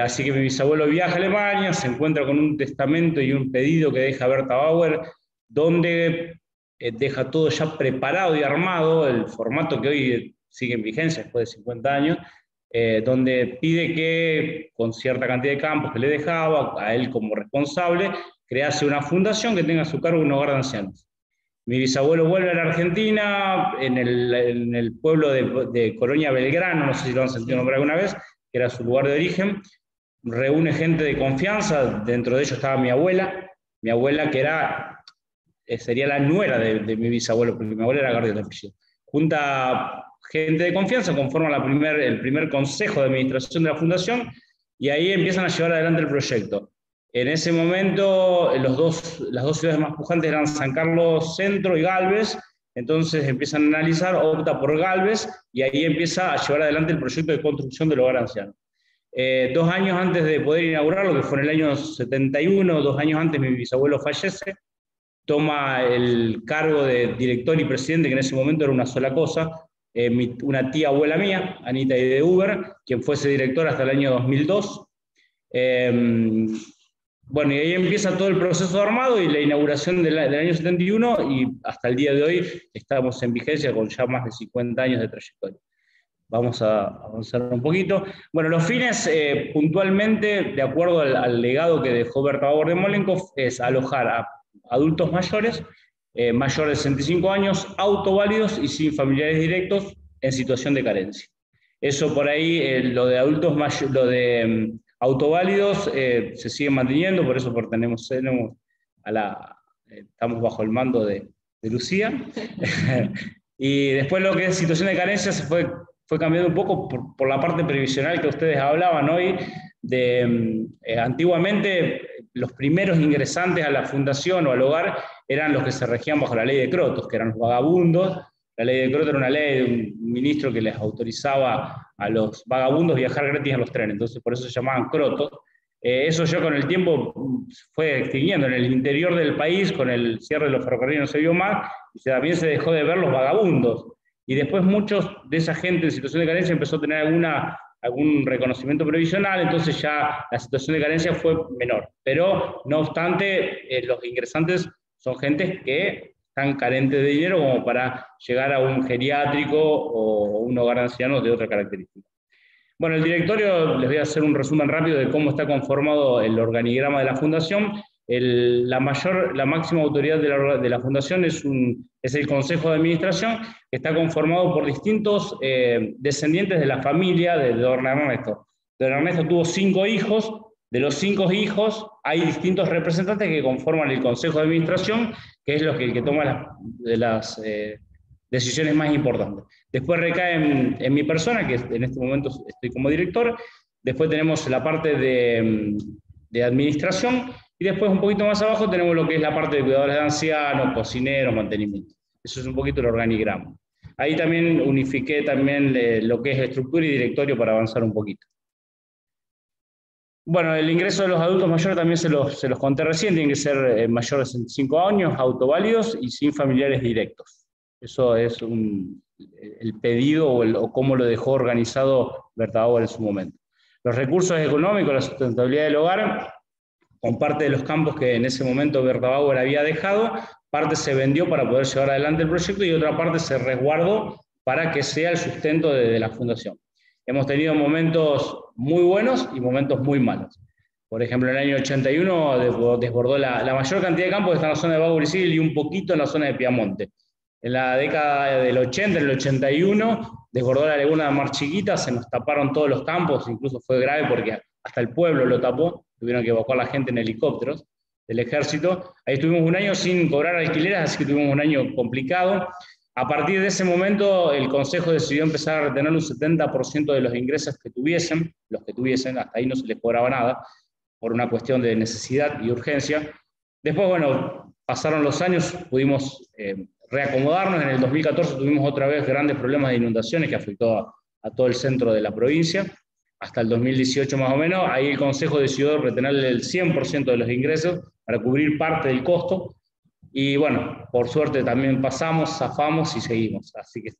Así que mi bisabuelo viaja a Alemania, se encuentra con un testamento y un pedido que deja Berta Bauer, donde deja todo ya preparado y armado, el formato que hoy sigue en vigencia después de 50 años, donde pide que, con cierta cantidad de campos que le dejaba, a él como responsable, crease una fundación que tenga a su cargo un hogar de ancianos. Mi bisabuelo vuelve a la Argentina, en el pueblo de Colonia Belgrano, no sé si lo han sentido nombrar alguna vez, que era su lugar de origen, reúne gente de confianza, dentro de ellos estaba mi abuela que sería la nuera de mi bisabuelo, porque mi abuela era Gardia de apellido. Junta gente de confianza, conforma el primer consejo de administración de la fundación, y ahí empiezan a llevar adelante el proyecto. En ese momento, las dos ciudades más pujantes eran San Carlos Centro y Galvez, entonces empiezan a analizar, opta por Galvez, y ahí empieza a llevar adelante el proyecto de construcción del hogar anciano. 2 años antes de poder inaugurarlo, que fue en el año 71, 2 años antes mi bisabuelo fallece, toma el cargo de director y presidente, que en ese momento era una sola cosa, una tía abuela mía, Anita de Uber, quien fuese directora hasta el año 2002. Bueno, y ahí empieza todo el proceso de armado y la inauguración del año 71, y hasta el día de hoy estamos en vigencia con ya más de 50 años de trayectoria. Vamos a avanzar un poquito. Bueno, los fines, puntualmente, de acuerdo al legado que dejó Berta Bauer de Molenkov, es alojar a adultos mayores, mayores de 65 años, autoválidos y sin familiares directos en situación de carencia. Eso por ahí, lo de adultos mayores, lo de autoválidos se sigue manteniendo, por eso estamos bajo el mando de Lucía. Y después lo que es situación de carencia se fue cambiando un poco por la parte previsional que ustedes hablaban hoy. Antiguamente los primeros ingresantes a la fundación o al hogar eran los que se regían bajo la ley de Crotos, que eran los vagabundos. La ley de Crotos era una ley de un ministro que les autorizaba a los vagabundos viajar gratis en los trenes, entonces por eso se llamaban Crotos. Eso ya con el tiempo fue extinguiendo. En el interior del país, con el cierre de los ferrocarriles no se vio más, y también se dejó de ver los vagabundos. Y después muchos de esa gente en situación de carencia empezó a tener algún reconocimiento previsional, entonces ya la situación de carencia fue menor. Pero, no obstante, los ingresantes son gente que están carentes de dinero como para llegar a un geriátrico o un hogar de ancianos de otra característica. Bueno, el directorio, les voy a hacer un resumen rápido de cómo está conformado el organigrama de la fundación. La máxima autoridad de la fundación es el Consejo de Administración, que está conformado por distintos descendientes de la familia de don Ernesto. Don Ernesto tuvo 5 hijos. De los 5 hijos hay distintos representantes que conforman el Consejo de Administración, que es el que toma las decisiones más importantes. Después recae en mi persona, que en este momento estoy como director. Después tenemos la parte de administración, y después un poquito más abajo tenemos lo que es la parte de cuidadores de ancianos, cocineros, mantenimiento. Eso es un poquito el organigrama. Ahí también unifiqué lo que es estructura y directorio para avanzar un poquito. Bueno, el ingreso de los adultos mayores también se los conté recién, tienen que ser mayores de 65 años, autoválidos y sin familiares directos. Eso es el pedido o cómo lo dejó organizado Berta Bauer en su momento. Los recursos económicos, la sustentabilidad del hogar, con parte de los campos que en ese momento Berta Bauer había dejado, parte se vendió para poder llevar adelante el proyecto y otra parte se resguardó para que sea el sustento de la fundación. Hemos tenido momentos muy buenos y momentos muy malos. Por ejemplo, en el año 81 desbordó la mayor cantidad de campos que está en la zona de Vago Grisel y un poquito en la zona de Piamonte. En la década del 80, en el 81, desbordó la laguna de Mar Chiquita, se nos taparon todos los campos, incluso fue grave porque hasta el pueblo lo tapó, tuvieron que evacuar a la gente en helicópteros del ejército. Ahí estuvimos un año sin cobrar alquileres, así que tuvimos un año complicado. A partir de ese momento, el Consejo decidió empezar a retener un 70% de los ingresos que tuviesen, hasta ahí no se les cobraba nada, por una cuestión de necesidad y urgencia. Después, bueno, pasaron los años, pudimos reacomodarnos. En el 2014 tuvimos otra vez grandes problemas de inundaciones que afectó a todo el centro de la provincia, hasta el 2018 más o menos. Ahí el Consejo decidió retenerle el 100% de los ingresos para cubrir parte del costo. Y bueno, por suerte también pasamos, zafamos y seguimos. Así que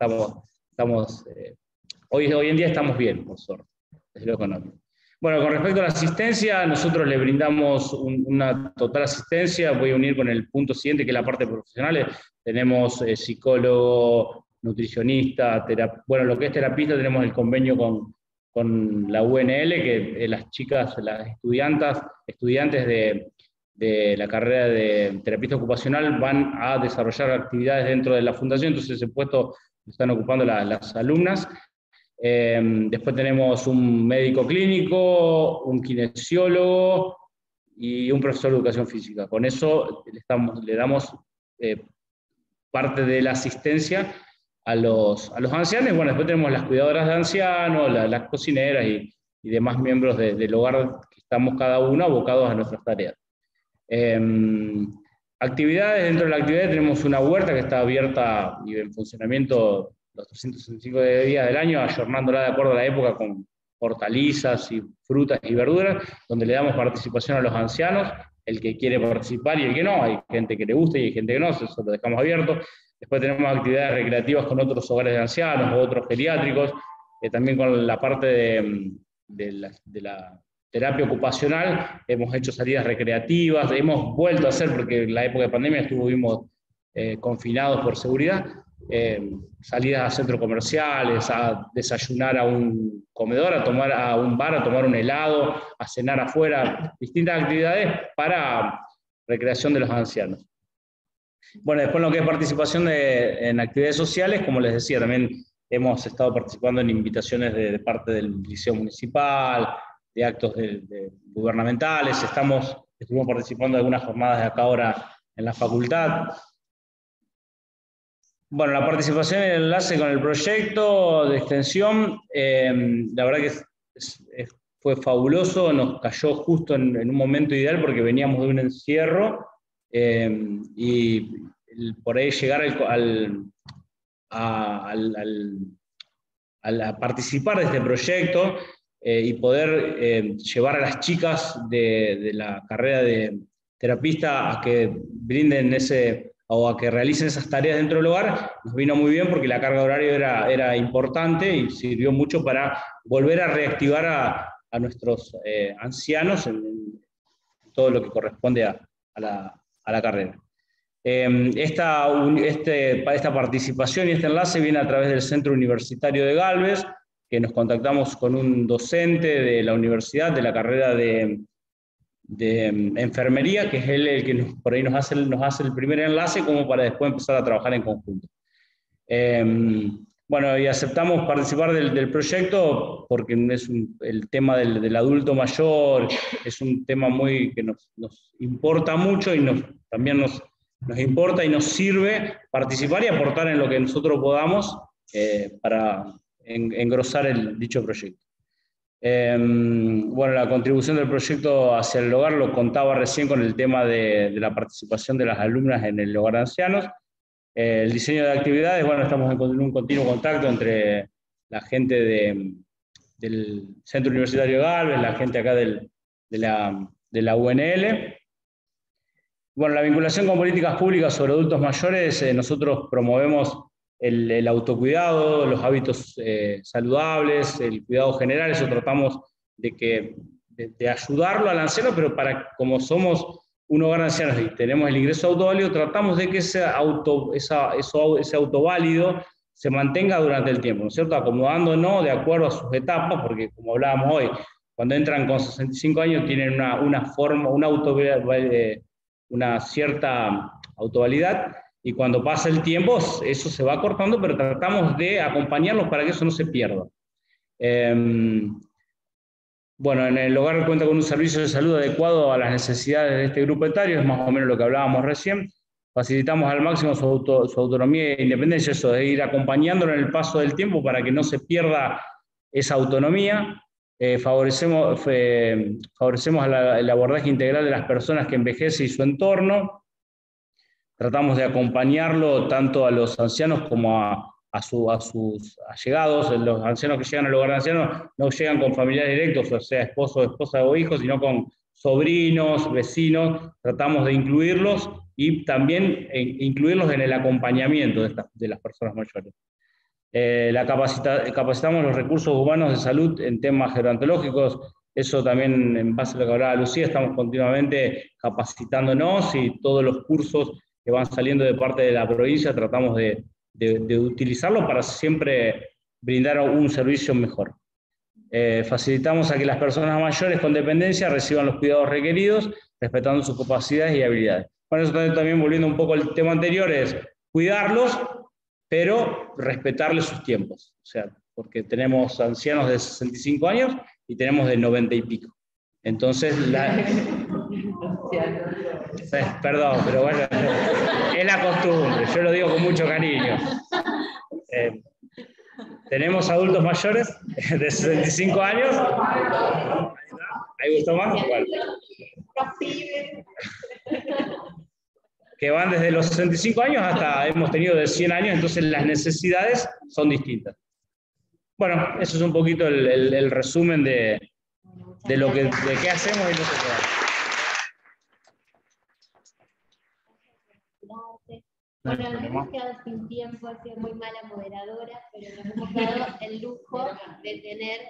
hoy en día estamos bien, por suerte, desde lo económico. Bueno, con respecto a la asistencia, nosotros le brindamos una total asistencia. Voy a unir con el punto siguiente, que es la parte profesional. Tenemos psicólogo, nutricionista, bueno, lo que es terapista, tenemos el convenio con la UNL, que las chicas, las estudiantes de la carrera de terapista ocupacional van a desarrollar actividades dentro de la fundación, entonces ese puesto lo están ocupando las alumnas. Después tenemos un médico clínico, un kinesiólogo y un profesor de educación física. Con eso le damos parte de la asistencia a los ancianos. Bueno, después tenemos las cuidadoras de ancianos, las cocineras y demás miembros del hogar, que estamos cada uno abocados a nuestras tareas. Actividades, dentro de la actividad tenemos una huerta que está abierta y en funcionamiento los 365 días del año, ayornándola de acuerdo a la época con hortalizas y frutas y verduras, donde le damos participación a los ancianos, el que quiere participar y el que no. Hay gente que le gusta y hay gente que no, eso lo dejamos abierto. Después tenemos actividades recreativas con otros hogares de ancianos o otros geriátricos, también con la parte de la terapia ocupacional, hemos hecho salidas recreativas, hemos vuelto a hacer, porque en la época de pandemia estuvimos confinados por seguridad, salidas a centros comerciales, a desayunar a un comedor, a un bar, a tomar un helado, a cenar afuera, distintas actividades para recreación de los ancianos. Bueno, después lo que es participación en actividades sociales, como les decía, también hemos estado participando en invitaciones de parte del Liceo Municipal, de actos gubernamentales, estuvimos participando de algunas jornadas de acá ahora en la facultad. Bueno, la participación en el enlace con el proyecto de extensión, la verdad que fue fabuloso, nos cayó justo en un momento ideal porque veníamos de un encierro, y por ahí llegar a participar de este proyecto y poder llevar a las chicas de la carrera de terapista a que brinden o a que realicen esas tareas dentro del hogar, nos vino muy bien porque la carga horaria era importante y sirvió mucho para volver a reactivar a nuestros ancianos en todo lo que corresponde a la carrera. Esta participación y este enlace viene a través del Centro Universitario de Galvez, que nos contactamos con un docente de la universidad, de la carrera de enfermería, que es él el que por ahí nos hace el primer enlace como para después empezar a trabajar en conjunto. Bueno, y aceptamos participar del proyecto porque el tema del adulto mayor es un tema que nos importa mucho y también nos importa y nos sirve participar y aportar en lo que nosotros podamos para engrosar dicho proyecto. Bueno, la contribución del proyecto hacia el hogar lo contaba recién con el tema de la participación de las alumnas en el hogar de ancianos. El diseño de actividades, bueno, estamos en un continuo contacto entre la gente del Centro Universitario de Galvez, la gente acá de la UNL. Bueno, la vinculación con políticas públicas sobre adultos mayores, nosotros promovemos el autocuidado, los hábitos saludables, el cuidado general. Eso tratamos de ayudarlo al anciano, pero como somos un hogar de ancianos y tenemos el ingreso autoválido, tratamos de que ese autoválido se mantenga durante el tiempo, ¿no es cierto? Acomodándonos de acuerdo a sus etapas, porque como hablábamos hoy, Cuando entran con 65 años tienen una cierta autovalidad, y cuando pasa el tiempo eso se va cortando, pero tratamos de acompañarlos para que eso no se pierda. Bueno, en el hogar cuenta con un servicio de salud adecuado a las necesidades de este grupo etario, es más o menos lo que hablábamos recién. Facilitamos al máximo su autonomía e independencia, eso de ir acompañándolo en el paso del tiempo para que no se pierda esa autonomía. Favorecemos el abordaje integral de las personas que envejecen y su entorno. Tratamos de acompañarlo tanto a los ancianos como a sus allegados. Los ancianos que llegan al hogar de ancianos no llegan con familiares directos, o sea, esposo, esposa o hijos, sino con sobrinos, vecinos. Tratamos de incluirlos y también incluirlos en el acompañamiento de las personas mayores. Capacitamos los recursos humanos de salud en temas gerontológicos. Eso también, en base a lo que hablaba Lucía, estamos continuamente capacitándonos, y todos los cursos que van saliendo de parte de la provincia tratamos de utilizarlos para siempre brindar un servicio mejor. Facilitamos a que las personas mayores con dependencia reciban los cuidados requeridos, respetando sus capacidades y habilidades. Bueno, eso también volviendo un poco al tema anterior, es cuidarlos, pero respetarles sus tiempos. O sea, porque tenemos ancianos de 65 años y tenemos de 90 y pico. Entonces, perdón, pero bueno, es la costumbre, yo lo digo con mucho cariño. Tenemos adultos mayores de 65 años. ¿Ahí gustó más? Bueno. Que van desde los 65 años hasta hemos tenido de 100 años, entonces las necesidades son distintas. Bueno, eso es un poquito el resumen de qué hacemos y lo que queremos. Bueno, nos hemos quedado sin tiempo, ha sido muy mala moderadora, pero nos hemos dado el lujo de tener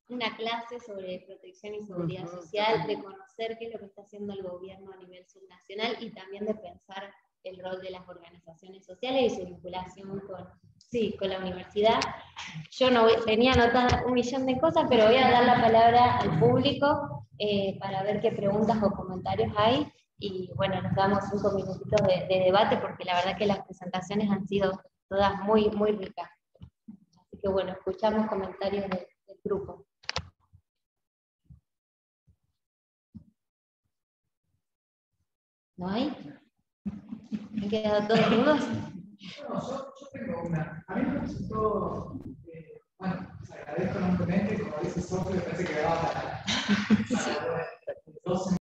una clase sobre protección y seguridad social, de conocer qué es lo que está haciendo el gobierno a nivel subnacional y también de pensar el rol de las organizaciones sociales y su vinculación con la universidad. Yo tenía anotadas 1.000.000 de cosas, pero voy a dar la palabra al público para ver qué preguntas o comentarios hay. Y bueno, nos damos 5 minutitos de debate, porque la verdad que las presentaciones han sido todas muy, muy ricas. Así que bueno, escuchamos comentarios del grupo. ¿No hay? ¿Han quedado todos dudos? No, yo tengo una. A mí me resultó, bueno, les agradezco enormemente, como dice Sofía, me parece que va para